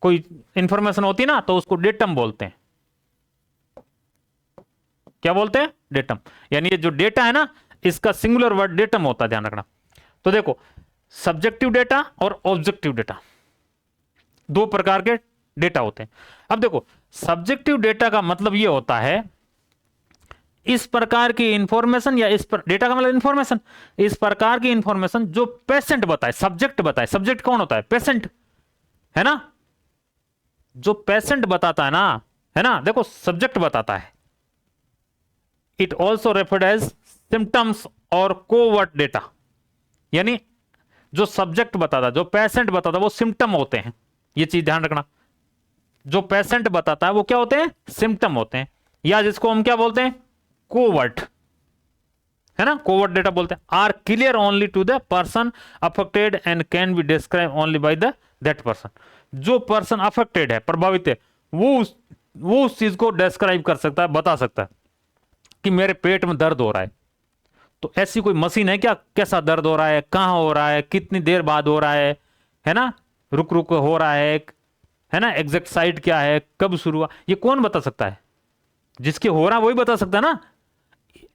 कोई इंफॉर्मेशन होती है ना तो उसको डेटम बोलते हैं, क्या बोलते हैं? डेटम। यानी ये जो डेटा है ना, इसका सिंगुलर वर्ड डेटम होता है, ध्यान रखना। तो देखो, सब्जेक्टिव डेटा और ऑब्जेक्टिव डेटा, दो प्रकार के डेटा होते हैं। अब देखो, सब्जेक्टिव डेटा का मतलब ये होता है इस प्रकार की इंफॉर्मेशन, या इस पर डेटा का मतलब इंफॉर्मेशन, इस प्रकार की इंफॉर्मेशन जो पेशेंट बताए, सब्जेक्ट बताए। सब्जेक्ट कौन होता है? पेशेंट, है ना? जो पेशेंट बताता है ना, देखो सब्जेक्ट बताता है। It also referred as symptoms और कोवर्ट डेटा। यानी जो सब्जेक्ट बताता, जो पेशेंट बताता, वो सिम्टम होते हैं। ये चीज ध्यान रखना, जो पेशेंट बताता है वो क्या होते हैं? सिम्टम होते हैं, या जिसको हम क्या बोलते हैं? कोवर्ट, है ना? कोवर्ट डेटा बोलते हैं। Are clear only to the person affected and can be describe only by the that person. जो पर्सन अफेक्टेड है, प्रभावित है, वो उस चीज को डिस्क्राइब कर सकता है, बता सकता है कि मेरे पेट में दर्द हो रहा है। तो ऐसी कोई मशीन है क्या? कैसा दर्द हो रहा है, कहां हो रहा है, कितनी देर बाद हो रहा है ना? रुक रुक हो रहा है ना? एग्जैक्ट साइट क्या है, कब शुरू हुआ, ये कौन बता सकता है? जिसके हो रहा है वही बता सकता है ना।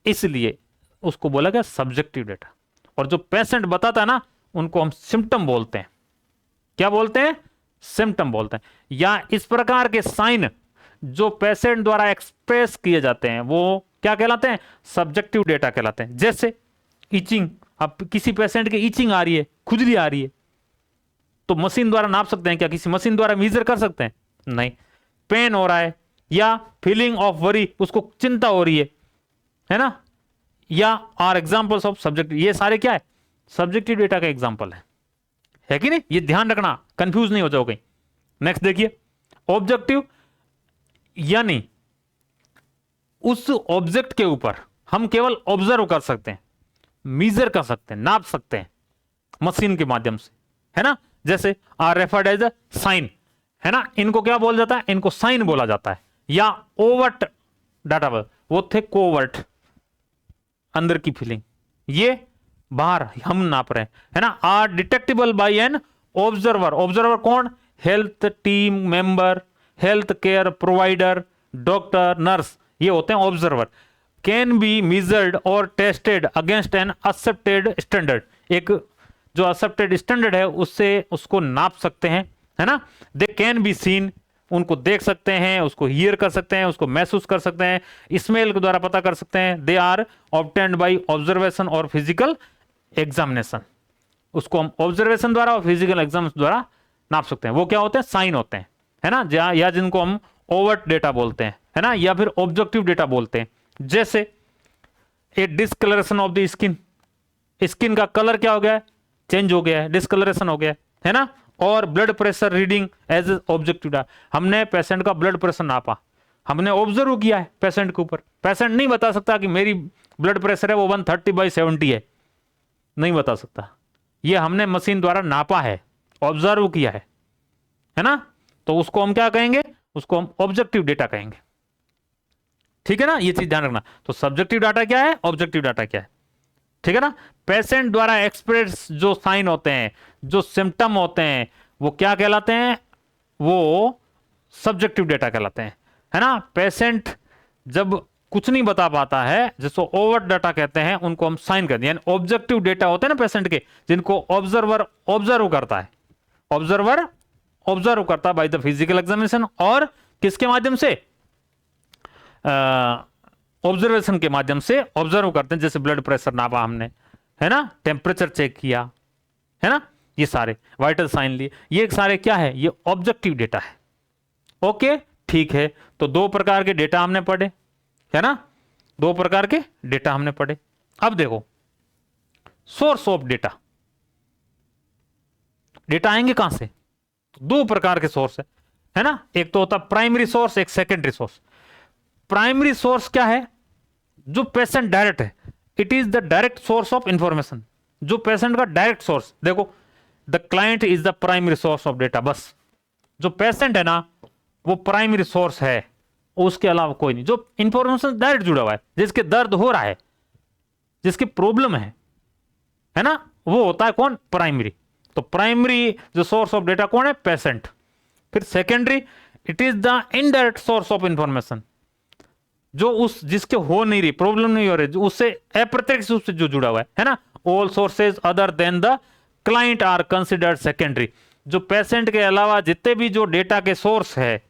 इसलिए उसको बोला गया सब्जेक्टिव डेटा। और जो पेशेंट बताता है ना, उनको हम सिम्टम बोलते हैं। क्या बोलते हैं? सिम्टम बोलते हैं। या इस प्रकार के साइन जो पेशेंट द्वारा एक्सप्रेस किए जाते हैं, वो क्या कहलाते हैं? सब्जेक्टिव डेटा कहलाते हैं। जैसे इचिंग, अब किसी पेशेंट की इचिंग आ रही है, खुजली आ रही है, तो मशीन द्वारा नाप सकते हैं क्या? किसी मशीन द्वारा मेजर कर सकते हैं? नहीं। पेन हो रहा है, या फीलिंग ऑफ वरी, उसको चिंता हो रही है ना? या आर एग्जांपल्स ऑफ सब्जेक्टिव। ये सारे क्या है? सब्जेक्टिव डेटा का एग्जांपल है कि नहीं? ये ध्यान रखना, कंफ्यूज नहीं हो जाओगे। नेक्स्ट देखिए, ऑब्जेक्टिव, यानी उस ऑब्जेक्ट के ऊपर हम केवल ऑब्जर्व कर सकते हैं, मीजर कर सकते हैं, नाप सकते हैं मशीन के माध्यम से, है ना? जैसे are referred as a sign, है ना? इनको क्या बोला जाता है? इनको साइन बोला जाता है। या ओवर्ट डाटा, वो थे कोवर्ट, अंदर की फीलिंग, ये बाहर हम नाप रहे हैं, है ना? Are detectable by an observer. Observer कौन? Health team member, health care provider, doctor, nurse, ये होते हैं ऑब्जर्वर। कैन बी मेजर्ड और tested against an accepted standard. एक जो एक्सेप्टेड स्टैंडर्ड है उससे उसको नाप सकते हैं, है ना? दे कैन बी सीन, उनको देख सकते हैं, उसको हियर कर सकते हैं, उसको महसूस कर सकते हैं, स्मेल के द्वारा पता कर सकते हैं। They are obtained by observation और फिजिकल एग्जामिनेशन। उसको हम ऑब्जर्वेशन द्वारा और फिजिकल एग्जाम द्वारा नाप सकते हैं। वो क्या होते हैं? साइन होते हैं, है ना? या जिनको हम ओवर्ट डेटा बोलते हैं, है ना? या फिर ऑब्जेक्टिव डेटा बोलते हैं। जैसे a discoloration of the skin, skin का कलर क्या हो गया है? चेंज हो गया है, डिस्कलरेशन हो गया है ना? और blood pressure reading as objective data, हमने पेशेंट का ब्लड प्रेशर नापा, हमने ऑब्जर्व किया है पेशेंट के ऊपर। पेशेंट नहीं बता सकता कि मेरी ब्लड प्रेशर है वो 130/70 है, नहीं बता सकता। ये हमने मशीन द्वारा नापा है, ऑब्जर्व किया है ना? तो उसको हम क्या कहेंगे? उसको हम ऑब्जेक्टिव डेटा कहेंगे। ठीक है ना? ये चीज ध्यान रखना। तो सब्जेक्टिव डाटा क्या है, ऑब्जेक्टिव डाटा क्या है, ठीक है ना? पेशेंट द्वारा एक्सप्रेस जो साइन होते हैं, जो सिम्टम होते हैं, वो क्या कहलाते हैं? वो सब्जेक्टिव डेटा कहलाते हैं, है ना? पेशेंट जब कुछ नहीं बता पाता है, जिसको ओवर डाटा कहते हैं, उनको हम साइन कहते हैं। यानी ऑब्जेक्टिव डेटा होते हैं ना पेशेंट के, जिनको ऑब्जर्वर ऑब्जर्व करता है, ऑब्जर्वर ऑब्जर्व करता है बाय द फिजिकल एग्जामिनेशन, और किसके माध्यम से? ऑब्जर्वेशन के माध्यम से ऑब्जर्व करते हैं। जैसे ब्लड प्रेशर नापा हमने, है ना? टेम्परेचर चेक किया, है ना? ये सारे वाइटल साइन लिए, ये सारे क्या है? ये ऑब्जेक्टिव डेटा है। ओके, ठीक है। तो दो प्रकार के डेटा हमने पढ़े, है ना? दो प्रकार के डेटा हमने पढ़े। अब देखो, सोर्स ऑफ डेटा, डेटा आएंगे कहां से? दो प्रकार के सोर्स है ना? एक तो होता प्राइमरी सोर्स, एक सेकेंडरी सोर्स। प्राइमरी सोर्स क्या है? जो पेशेंट डायरेक्ट है, it is the direct source of information. जो पेशेंट का डायरेक्ट सोर्स, देखो the client is the primary source of data. बस जो पेशेंट है ना, वो प्राइमरी सोर्स है, उसके अलावा कोई नहीं। जो इंफॉर्मेशन डायरेक्ट जुड़ा हुआ है, जिसके दर्द हो रहा है, जिसकी प्रॉब्लम है ना, वो होता है कौन? प्राइमरी। तो प्राइमरी जो सोर्स ऑफ डेटा कौन है? पेशेंट। फिर secondary, it is the indirect source of information. जो उस जिसके हो नहीं रही, प्रॉब्लम नहीं हो रही, जो उससे अप्रत्यक्ष रूप से जो जुड़ा हुआ है ना, all sources other than the client are considered secondary. जो पेशेंट के अलावा जितने भी जो डेटा के सोर्स है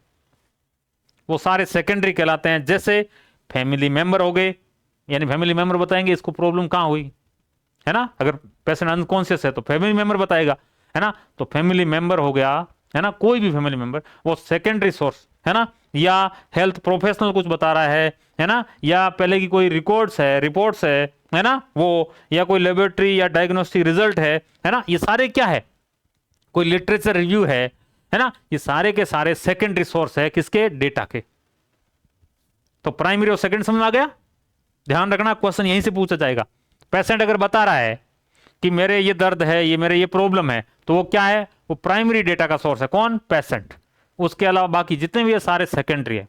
वो सारे सेकेंडरी कहलाते हैं। जैसे फैमिली मेंबर हो गए, यानी फैमिली मेंबर बताएंगे इसको प्रॉब्लम कहां हुई, है ना। अगर पेशेंट अनकॉन्शियस है तो फैमिली मेंबर बताएगा, है ना। तो फैमिली मेंबर हो गया, है ना, कोई भी फैमिली मेंबर, वो सेकेंडरी सोर्स है ना। या हेल्थ प्रोफेशनल कुछ बता रहा है ना, या पहले की कोई रिपोर्ट्स है ना वो, या कोई लेबोरेटरी या डायग्नोस्टिक रिजल्ट है ना, ये सारे क्या है, कोई लिटरेचर रिव्यू है ना, ये सारे के सारे सेकेंडरी सोर्स है किसके, डेटा के। तो प्राइमरी और सेकेंड समझ में आ गया। ध्यान रखना क्वेश्चन यहीं से पूछा जाएगा। पेशेंट अगर बता रहा है कि मेरे ये दर्द है, ये मेरे ये प्रॉब्लम है, तो वो क्या है, वो प्राइमरी डेटा का सोर्स है, कौन, पेशेंट। उसके अलावा बाकी जितने भी है सारे सेकेंडरी है,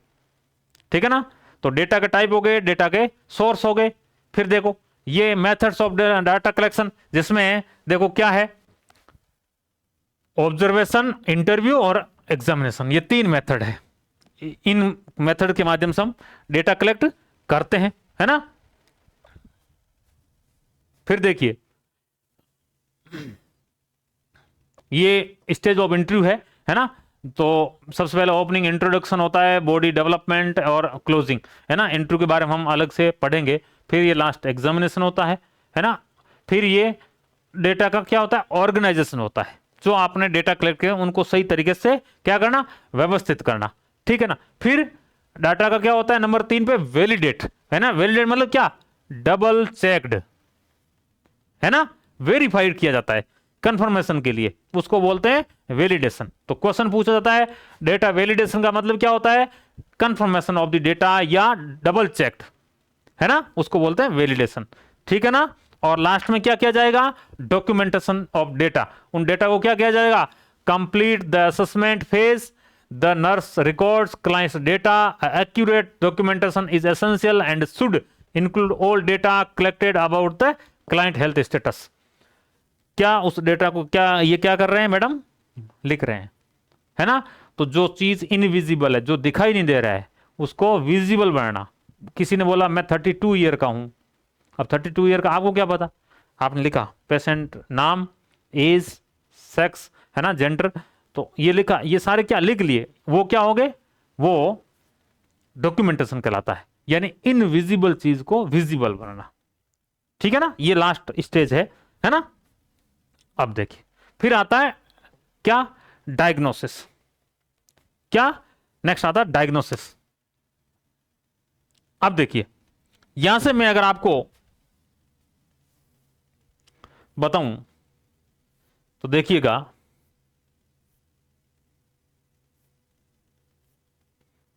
ठीक है ना। तो डेटा के टाइप हो गए, डेटा के सोर्स हो गए। फिर देखो ये मेथड्स ऑफ डाटा कलेक्शन, जिसमें देखो क्या है, ऑब्जर्वेशन, इंटरव्यू और एग्जामिनेशन, ये 3 मेथड है। इन मेथड के माध्यम से हम डेटा कलेक्ट करते हैं, है ना। फिर देखिए ये स्टेज ऑफ इंटरव्यू है ना। तो सबसे पहले ओपनिंग इंट्रोडक्शन होता है, बॉडी डेवलपमेंट और क्लोजिंग, है ना। इंटरव्यू के बारे में हम अलग से पढ़ेंगे। फिर ये लास्ट एग्जामिनेशन होता है ना। फिर ये डेटा का क्या होता है, ऑर्गेनाइजेशन होता है। जो आपने डेटा कलेक्ट किया उनको सही तरीके से क्या करना, व्यवस्थित करना, ठीक है ना। फिर डाटा का क्या होता है, नंबर 3 पे वैलिडेट, है ना। वैलिडेट मतलब क्या, डबल चेक्ड, है ना, वेरीफाइड किया जाता है कंफर्मेशन के लिए, उसको बोलते हैं वैलिडेशन। तो क्वेश्चन पूछा जाता है डेटा वैलिडेशन का मतलब क्या होता है, कंफर्मेशन ऑफ द डेटा या डबल चेक्ड, है ना, उसको बोलते हैं वैलिडेशन, ठीक है ना। और लास्ट में क्या किया जाएगा, डॉक्यूमेंटेशन ऑफ डेटा। उन डेटा को क्या किया जाएगा, complete the assessment phase, the nurse records clients data, accurate documentation is essential and should include all data collected about the client health status. क्या उस डेटा को क्या ये क्या कर रहे हैं मैडम, लिख रहे हैं, है ना। तो जो चीज इनविजिबल है, जो दिखाई नहीं दे रहा है, उसको विजिबल बनाना। किसी ने बोला मैं 32 ईयर का हूं, अब 32 ईयर का आपको क्या पता, आपने लिखा पेशेंट नाम, एज, सेक्स, है ना, जेंडर, तो ये लिखा, ये सारे क्या लिख लिए, वो क्या हो गए, वो डॉक्यूमेंटेशन कहलाता है, यानी इनविजिबल चीज को विजिबल बनाना, ठीक है ना। ये लास्ट स्टेज है ना। अब देखिए फिर आता है क्या, डायग्नोसिस। क्या नेक्स्ट आता है, डायग्नोसिस। अब देखिए यहां से मैं अगर आपको बताऊं तो देखिएगा,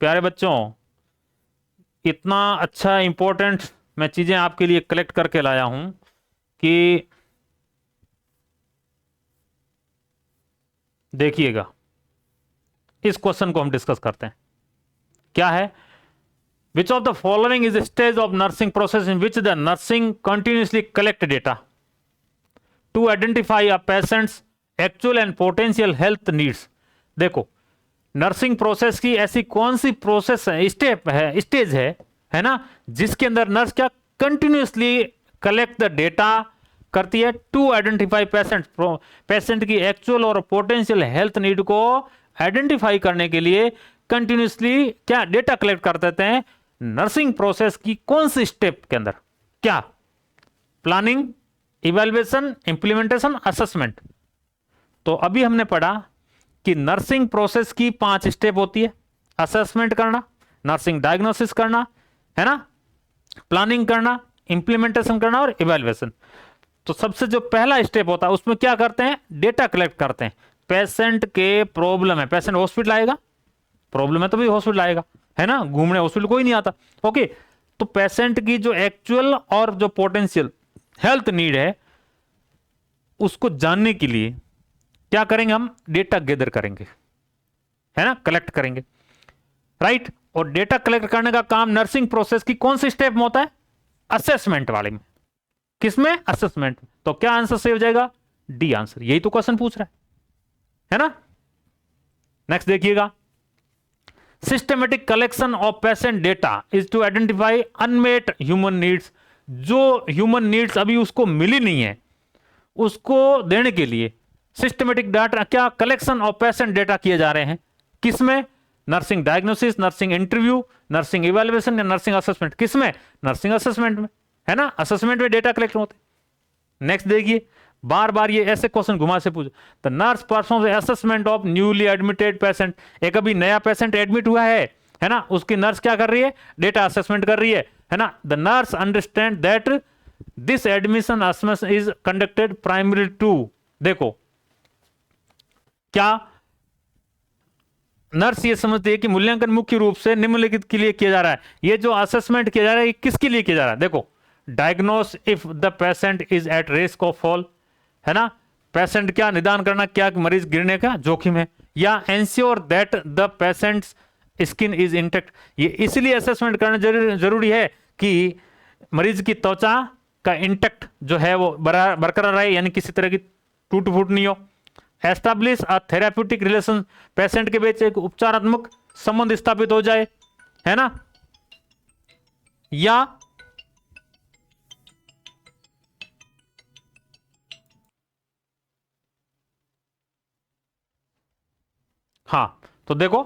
प्यारे बच्चों, इतना अच्छा इंपॉर्टेंट मैं चीजें आपके लिए कलेक्ट करके लाया हूं कि देखिएगा। इस क्वेश्चन को हम डिस्कस करते हैं। क्या है, which of the following is stage of nursing process in which the nursing continuously collect data to identify a patient's actual and potential health needs. देखो नर्सिंग प्रोसेस की ऐसी कौन सी प्रोसेस है, स्टेप है, स्टेज है ना, जिसके अंदर नर्स क्या कंटिन्यूसली कलेक्ट द डेटा करती है टू आइडेंटिफाई पेशेंट की एक्चुअल और पोटेंशियल हेल्थ नीड को आइडेंटिफाई करने के लिए कंटिन्यूसली क्या डेटा कलेक्ट कर देते हैं। नर्सिंग प्रोसेस की कौन सी स्टेप के अंदर, क्या, प्लानिंग, इवैल्यूएशन, इंप्लीमेंटेशन, असेसमेंट। तो अभी हमने पढ़ा कि नर्सिंग प्रोसेस की 5 स्टेप होती है, असेसमेंट करना, नर्सिंग डायग्नोसिस करना, है ना, प्लानिंग करना, इंप्लीमेंटेशन करना और इवैल्यूएशन। तो सबसे जो पहला स्टेप होता है उसमें क्या करते हैं, डेटा कलेक्ट करते हैं। पेशेंट के प्रॉब्लम है, पेशेंट हॉस्पिटल आएगा, प्रॉब्लम है तभी हॉस्पिटल आएगा, है ना, घूमने हॉस्पिटल कोई नहीं आता। ओके, तो पेशेंट की जो एक्चुअल और जो पोटेंशियल हेल्थ नीड है उसको जानने के लिए क्या करेंगे, हम डेटा गैदर करेंगे, है ना, कलेक्ट करेंगे, राइट। और डेटा कलेक्ट करने का काम नर्सिंग प्रोसेस की कौन सी स्टेप में होता है, असेसमेंट वाले में। किसमें, असेसमेंट। तो क्या आंसर सही हो जाएगा, डी आंसर, यही तो क्वेश्चन पूछ रहा है ना। नेक्स्ट देखिएगा, systematic collection of patient data is to identify unmet human needs, जो ह्यूमन नीड्स अभी उसको मिली नहीं है उसको देने के लिए सिस्टमेटिक डाटा क्या कलेक्शन ऑफ पेशेंट डेटा किए जा रहे हैं। किसमें? Nursing diagnosis, nursing interview, nursing evaluation या नर्सिंग असेसमेंट। किसमें? नर्सिंग असेसमेंट में, है ना, असेसमेंट में डेटा कलेक्ट होते। नेक्स्ट देखिए, बार बार ये ऐसे क्वेश्चन घुमा से पूछ, the nurse performs assessment of newly admitted patient. एक अभी नया पेशेंट एडमिट हुआ है ना, उसकी नर्स क्या कर रही है? डेटा असेसमेंट कर रही है ना। The nurse understand that this admission assessment is conducted primary to, देखो क्या नर्स ये समझती है कि मूल्यांकन मुख्य रूप से निम्नलिखित के लिए किया जा रहा है। ये जो असेसमेंट किया जा रहा है ये किसके लिए किया जा रहा है? देखो, diagnose if the patient is at risk of fall, है ना, पेशेंट क्या निदान करना क्या मरीज गिरने का जोखिम है, या ensure that the patients skin is intact. ये इसलिए असेसमेंट करना जरूरी है कि मरीज की त्वचा का इंटेक्ट जो है वो बरकरार रहे, यानी किसी तरह की टूट फूट नहीं हो। Establish a therapeutic relation, patient के बीच एक उपचारात्मक संबंध स्थापित हो जाए, है ना, या हाँ तो देखो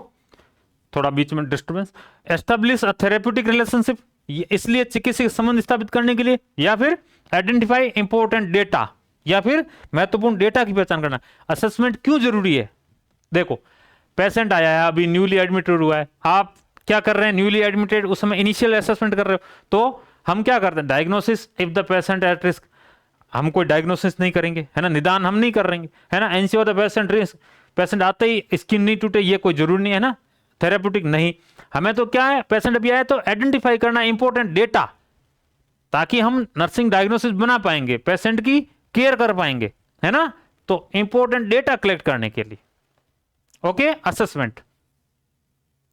थोड़ा बीच में disturbance. Establish a therapeutic relationship, इसलिए चिकित्सक संबंध स्थापित करने के लिए, या फिर आइडेंटिफाई इंपॉर्टेंट डेटा, या फिर महत्वपूर्ण डेटा की पहचान करना। असेसमेंट क्यों जरूरी है? देखो, पेशेंट आया है अभी न्यूली एडमिटेड हुआ है, आप क्या कर रहे हैं? न्यूली एडमिटेड उस समय इनिशियल असेसमेंट कर रहे हो, तो हम क्या करते हैं? Diagnosis if the patient at risk, हम कोई डायग्नोसिस नहीं करेंगे, है ना, निदान हम नहीं करेंगे, है ना। Ensure the patient risk, patient आते ही स्किन नहीं टूटे ये कोई जरूरी नहीं है ना, थेराप्यूटिक नहीं। हमें तो क्या है, पेशेंट अभी आए तो आइडेंटिफाई करना इंपॉर्टेंट डेटा, ताकि हम नर्सिंग डायग्नोसिस बना पाएंगे, पेशेंट की केयर कर पाएंगे, है ना। तो इंपॉर्टेंट डेटा कलेक्ट करने के लिए ओके असेसमेंट,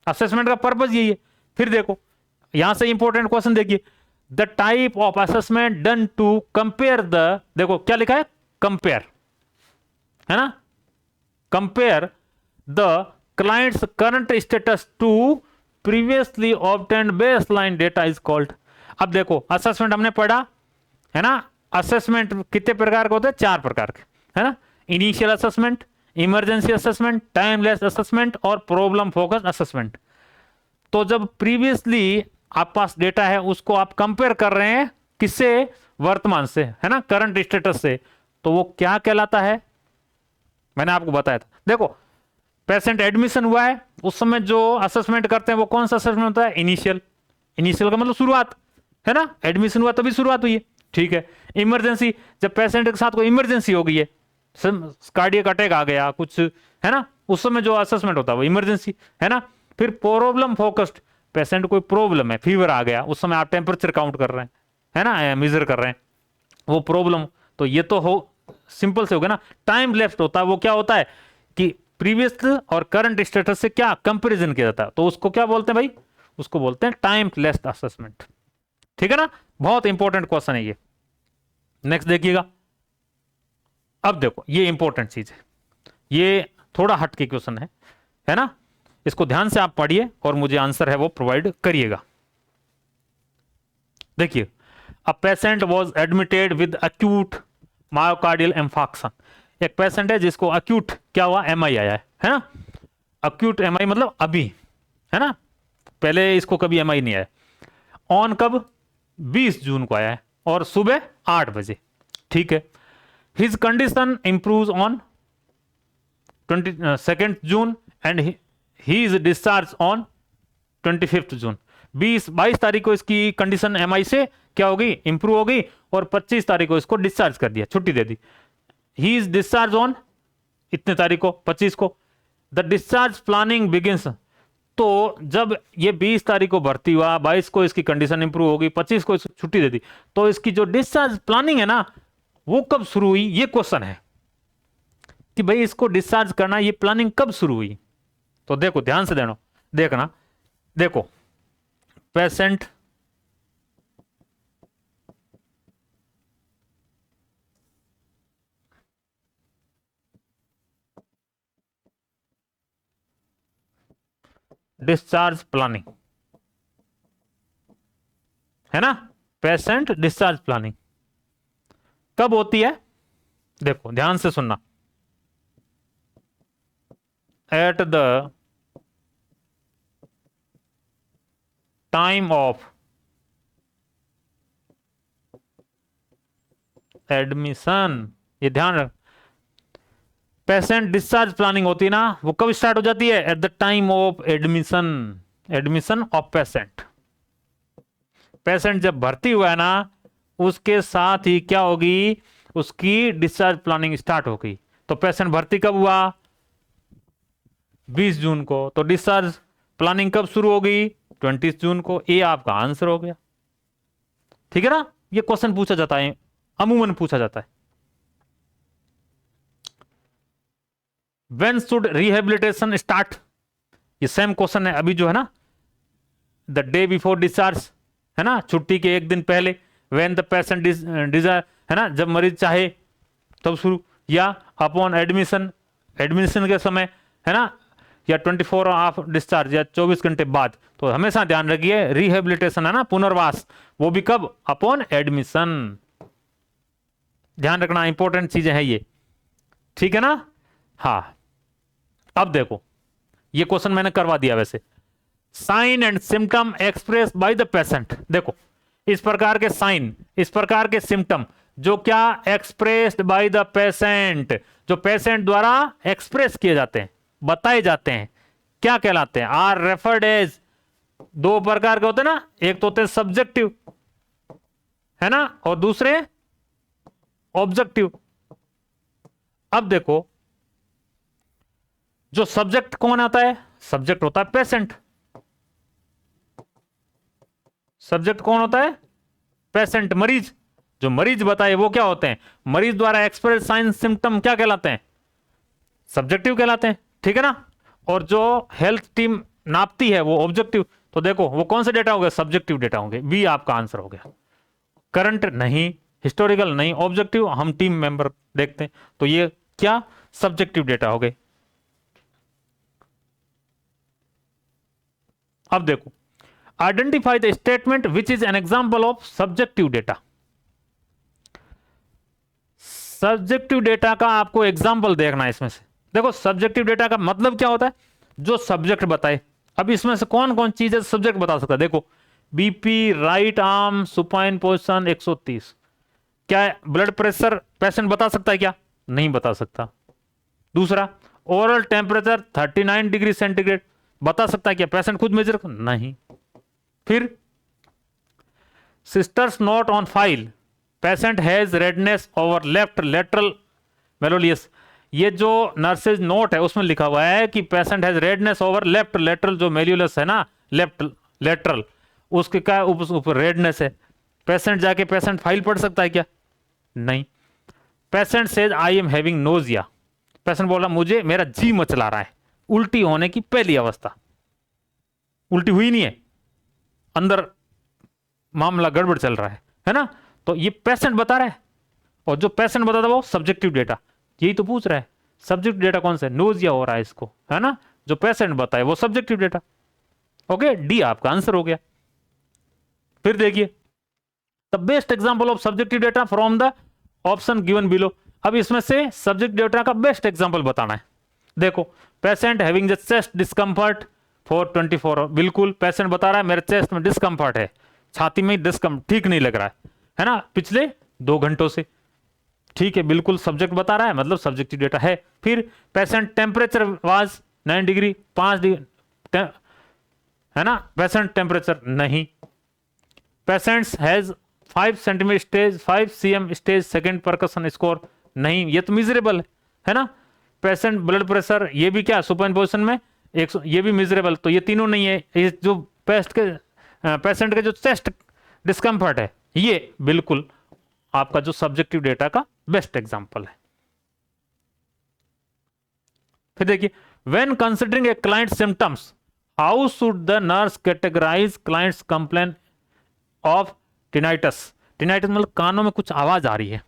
असेसमेंट का पर्पज यही है। फिर देखो यहां से इंपॉर्टेंट क्वेश्चन देखिए, the type of assessment done to compare the, देखो क्या लिखा है? कंपेयर, है ना, compare the client's current status to previously obtained baseline data is called. अब देखो असेसमेंट हमने पढ़ा, है ना, असेसमेंट कितने प्रकार के होते हैं? 4 प्रकार के, है ना। Initial assessment, emergency assessment, timeless assessment और प्रॉब्लम फोकस असेसमेंट। तो जब प्रीवियसली आप पास डेटा है उसको आप कंपेयर कर रहे हैं किससे? वर्तमान से, है ना, करंट स्टेटस से, तो वो क्या कहलाता है? मैंने आपको बताया था। देखो पेशेंट एडमिशन हुआ है उस समय जो असेसमेंट करते हैं वो कौन सा असेसमेंट होता है? इनिशियल, इनिशियल का मतलब शुरुआत, है ना, एडमिशन हुआ तभी शुरुआत हुई है, ठीक है। इमरजेंसी, जब पेशेंट के साथ कोई इमरजेंसी हो गई है, कार्डियक अटैक आ गया कुछ, है ना, उस समय जो असेसमेंट होता है वो इमरजेंसी, है ना। फिर प्रॉब्लम फोकस्ड, पेशेंट कोई प्रॉब्लम है, फीवर आ गया, उस समय आप टेम्परेचर काउंट कर रहे हैं, है ना, मेजर कर रहे हैं, वो प्रॉब्लम। तो ये तो हो सिंपल से हो गया ना। टाइम लेफ्ट होता है, वो क्या होता है कि प्रीवियस और करंट स्टेटस से क्या कंपैरिजन किया जाता है, तो उसको क्या बोलते हैं भाई? उसको बोलते हैं टाइम लेस्ड असेसमेंट, ठीक है ना। बहुत इंपॉर्टेंट क्वेश्चन है ये। नेक्स्ट देखिएगा, अब देखो ये इंपॉर्टेंट चीज है, ये थोड़ा हटके क्वेश्चन है ना, इसको ध्यान से आप पढ़िए और मुझे आंसर है वो प्रोवाइड करिएगा। देखिए, a patient was admitted with acute myocardial infarction. एक पेशेंट है जिसको एक्यूट क्या हुआ? एमआई आया है ना। एक्यूट एमआई मतलब अभी, है ना, पहले इसको कभी एमआई नहीं आया। ऑन कब? 20 जून को आया है और सुबह 8 बजे, ठीक है। His condition improve on 22 June and he is discharge on 25 जून। 22 तारीख को इसकी कंडीशन एमआई से क्या होगी? इंप्रूव होगी, और 25 तारीख को इसको डिस्चार्ज कर दिया, छुट्टी दे दी। ही इज डिस्चार्ज ऑन इतने तारीख को, 25 को। द डिस्चार्ज प्लानिंग बिगिंस, तो जब ये 20 तारीख को भर्ती हुआ, 22 को इसकी कंडीशन इंप्रूव होगी, 25 को इसको छुट्टी दे दी, तो इसकी जो डिस्चार्ज प्लानिंग है ना वो कब शुरू हुई? ये क्वेश्चन है कि भाई इसको डिस्चार्ज करना, ये प्लानिंग कब शुरू हुई? तो देखो ध्यान से देखना, देखो पेशेंट डिस्चार्ज प्लानिंग, है ना। पेशेंट डिस्चार्ज प्लानिंग कब होती है? देखो ध्यान से सुनना। Eight the time of admission, ये ध्यान रख, पेशेंट डिस्चार्ज प्लानिंग होती है ना, वो कब स्टार्ट हो जाती है? Eight the time of admission, admission of patient. Patient जब भर्ती हुआ है ना, उसके साथ ही क्या होगी? उसकी डिस्चार्ज प्लानिंग स्टार्ट होगी। तो पेशेंट भर्ती कब हुआ? 20 जून को। तो डिस्चार्ज प्लानिंग कब शुरू होगी? 20 जून को। ये आपका आंसर हो गया। ठीक है ना। ये क्वेश्चन पूछा जाता है, अमूमन पूछा जाता है। When should rehabilitation start? ये सेम क्वेश्चन है अभी जो है ना, द डे बिफोर डिस्चार्ज, है ना, छुट्टी के एक दिन पहले। When the patient desire, है ना, जब मरीज चाहे तब शुरू, या अपॉन एडमिशन, एडमिशन के समय, है ना, या 24 ऑफ डिस्चार्ज, या 24 घंटे बाद। तो हमेशा ध्यान रखिए, रिहेबिलिटेशन है ना, पुनर्वास, वो भी कब? Upon admission. ध्यान रखना, इंपॉर्टेंट चीजें हैं ये। ठीक है ना। हाँ, अब देखो, ये क्वेश्चन मैंने करवा दिया वैसे। Sign and symptom express by the patient. देखो, इस प्रकार के साइन, इस प्रकार के सिम्टम जो क्या एक्सप्रेस्ड बाय द पेशेंट, जो पेशेंट द्वारा एक्सप्रेस किए जाते हैं, बताए जाते हैं, क्या कहलाते हैं? आर रेफर्ड एज, दो प्रकार के होते हैं ना, एक तो होते हैं सब्जेक्टिव, है ना, और दूसरे ऑब्जेक्टिव। अब देखो, जो सब्जेक्ट कौन आता है? सब्जेक्ट होता है पेशेंट। सब्जेक्ट कौन होता है? पेशेंट, मरीज। जो मरीज बताए वो क्या होते हैं? मरीज द्वारा एक्सप्रेस साइन सिम्टम क्या कहलाते हैं? सब्जेक्टिव कहलाते हैं। ठीक है ना। और जो हेल्थ टीम नापती है वो ऑब्जेक्टिव। तो देखो, वो कौन से डेटा हो गए? सब्जेक्टिव डेटा होंगे। बी आपका आंसर हो गया। करंट नहीं, हिस्टोरिकल नहीं, ऑब्जेक्टिव हम टीम मेंबर देखते हैं, तो ये क्या? सब्जेक्टिव डेटा हो गए। अब देखो, identify the statement which is an example of subjective data. Subjective data का आपको एग्जांपल देखना है इसमें से। देखो, सब्जेक्टिव डेटा का मतलब क्या होता है? जो सब्जेक्ट बताए। अब इसमें से कौन कौन चीजें सब्जेक्ट बता सकता है? देखो, BP, right arm supine position 130। क्या ब्लड प्रेशर पेशेंट बता सकता है क्या? नहीं बता सकता। दूसरा, ओरल टेम्परेचर 39 डिग्री सेंटीग्रेड बता सकता है क्या? पेशेंट खुद मेजर? नहीं। फिर sisters note on file, patient has redness over left lateral malleolus. ये जो नर्सेज नोट है उसमें लिखा हुआ है कि patient has redness over left lateral, जो मेल्यूलस है ना, लेफ्ट लेटरल, उसके क्या ऊपर रेडनेस है। पेशेंट जाके पेशेंट फाइल पढ़ सकता है क्या? नहीं। Patient says I am having nausea, patient बोला मुझे मेरा जी मचला रहा है। उल्टी होने की पहली अवस्था, उल्टी हुई नहीं है, अंदर मामला गड़बड़ चल रहा है ना। तो ये पेशेंट बता रहा है, और जो पेशेंट बताता है वो सब्जेक्टिव डेटा। यही तो पूछ रहा है, सब्जेक्टिव डेटा कौन सा है? नोजिया हो रहा है इसको, है ना। जो पेशेंट बताए वो सब्जेक्टिव डेटा। ओके, डी आपका आंसर हो गया। फिर देखिए, the best example of subjective data from the option given below. अब इसमें से सब्जेक्ट डेटा का बेस्ट एग्जांपल बताना है। देखो, patient having the chest discomfort for 24 hour. बिल्कुल, पेशेंट बता रहा है मेरे चेस्ट में डिस्कंफर्ट है, छाती में डिस्कंफर्ट, ठीक नहीं लग रहा है ना, पिछले 2 घंटों से। ठीक है, बिल्कुल सब्जेक्ट बता रहा है, मतलब सब्जेक्टिव डेटा है। फिर patient temperature was 9 degree 5 degree, है ना, पेशेंट टेम्परेचर नहीं। Patients has 5 centimetre stage 5 cm stage second percussion score नहीं, ये तो मिजरेबल है ना। पेशेंट ब्लड प्रेशर, ये भी क्या सुपाइन पोजीशन में 100, ये भी मिजरेबल। तो ये तीनों नहीं है। ये जो पेशेंट के जो चेस्ट डिस्कम्फर्ट है, ये बिल्कुल आपका जो सब्जेक्टिव डेटा का बेस्ट एग्जांपल है। फिर देखिए, when considering a client symptoms how should the nurse categorize client's complain of tinnitus. Tinnitus मतलब कानों में कुछ आवाज आ रही है।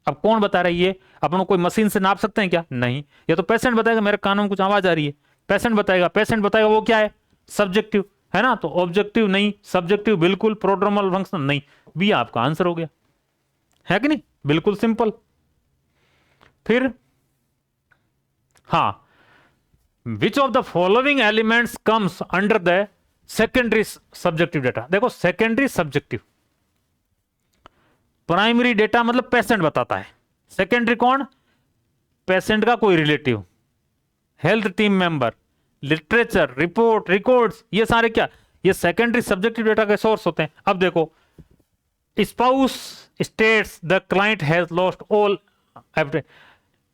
अब कौन बता रही है? अपन कोई मशीन से नाप सकते हैं क्या? नहीं। या तो पेशेंट बताएगा मेरे कानों में कुछ आवाज आ रही है, पेशेंट बताएगा। पेशेंट बताएगा वो क्या है? सब्जेक्टिव, है ना, तो ऑब्जेक्टिव नहीं, सब्जेक्टिव बिल्कुल, प्रोड्रोमल फंक्शन नहीं, बी आपका आंसर हो गया, है कि नहीं, बिल्कुल सिंपल। फिर हाँ, विच of the following elements comes under the secondary subjective data. देखो सेकेंडरी सब्जेक्टिव, प्राइमरी डेटा मतलब पेशेंट बताता है, सेकेंडरी कौन, पेशेंट का कोई relative, health team member, literature, report, records, ये सारे क्या, ये सेकेंडरी सब्जेक्टिव डेटा के सोर्स होते हैं। अब देखो, spouse states the client has lost all,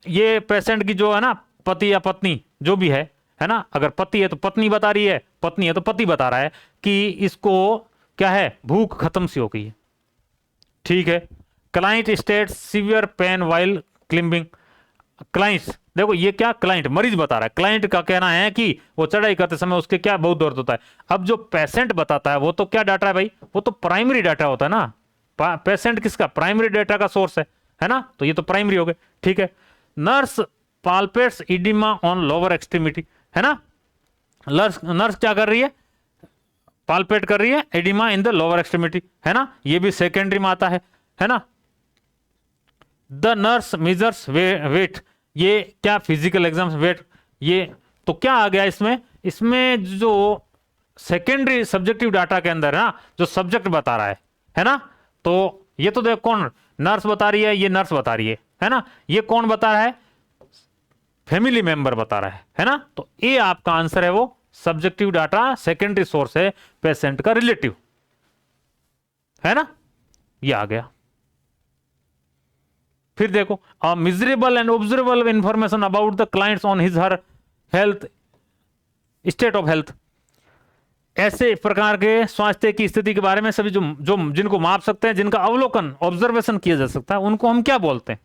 ये पेशेंट की जो है ना, पति या पत्नी जो भी है ना, अगर पति है तो पत्नी बता रही है, पत्नी है तो पति बता रहा है कि इसको क्या है, भूख खत्म सी हो गई है, ठीक है। Client state severe pain while climbing, client, देखो ये क्या, क्लाइंट मरीज बता रहा है, क्लाइंट का कहना है कि वो चढ़ाई करते समय उसके क्या बहुत दर्द होता है। अब जो पेशेंट बताता है वो तो क्या डाटा है भाई, वो तो प्राइमरी डाटा होता है ना, पेशेंट किसका, प्राइमरी डाटा का सोर्स है ना, तो ये तो प्राइमरी हो गए, ठीक है। Nurse palpates oedema on lower extremity, है ना, नर्स क्या कर रही है, पाल्पेट कर रही है oedema in the lower extremity, है ना, ये भी सेकेंडरी में आता है ना। द नर्स मेजर्स वेट, ये क्या, फिजिकल एग्जाम वेट, ये तो क्या आ गया इसमें, इसमें जो सेकेंडरी सब्जेक्टिव डाटा के अंदर है ना, जो सब्जेक्ट बता रहा है ना, तो ये तो देखो कौन, नर्स बता रही है, ये नर्स बता रही है ना, ये कौन बता रहा है, फैमिली मेंबर बता रहा है ना, तो ये आपका आंसर है, वो सब्जेक्टिव डाटा सेकेंडरी सोर्स है, पेशेंट का रिलेटिव, है ना, ये आ गया। फिर देखो, miserable and observable information about the clients on his her health, state of health, ऐसे प्रकार के स्वास्थ्य की स्थिति के बारे में सभी जो जो जिनको माप सकते हैं, जिनका अवलोकन ऑब्जर्वेशन किया जा सकता है, उनको हम क्या बोलते हैं,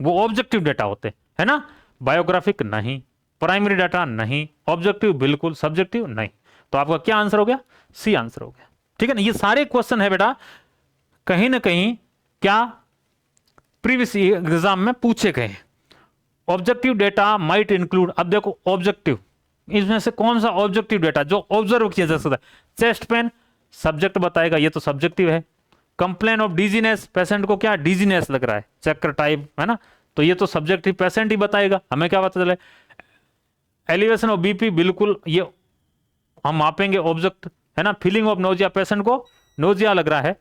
वो ऑब्जेक्टिव डेटा होते हैं, है ना। बायोग्राफिक नहीं, प्राइमरी डाटा नहीं, ऑब्जेक्टिव बिल्कुल, सब्जेक्टिव नहीं, तो आपका क्या आंसर हो गया, सी आंसर हो गया, ठीक है ना। ये सारे क्वेश्चन है बेटा कहीं ना कहीं क्या प्रीवियस एग्जाम में पूछे गए। ऑब्जेक्टिव डेटा माइट इंक्लूड, अब देखो ऑब्जेक्टिव, इसमें से कौन सा ऑब्जेक्टिव डेटा जो ऑब्जर्व किया जा सकता है, चेस्ट पेन सब्जेक्ट बताएगा, ये तो सब्जेक्टिव है। कंप्लेन ऑफ डिजीनेस, पेशेंट को क्या डिजीनेस लग रहा है, चक्कर टाइप, है ना, तो ये तो सब्जेक्टिव, पेशेंट ही बताएगा, हमें क्या पता चले। एलिवेशन ऑफ बीपी, बिल्कुल ये हम मापेंगे ऑब्जेक्ट, है ना। फीलिंग ऑफ नोजिया, पेशेंट को नोजिया लग रहा है,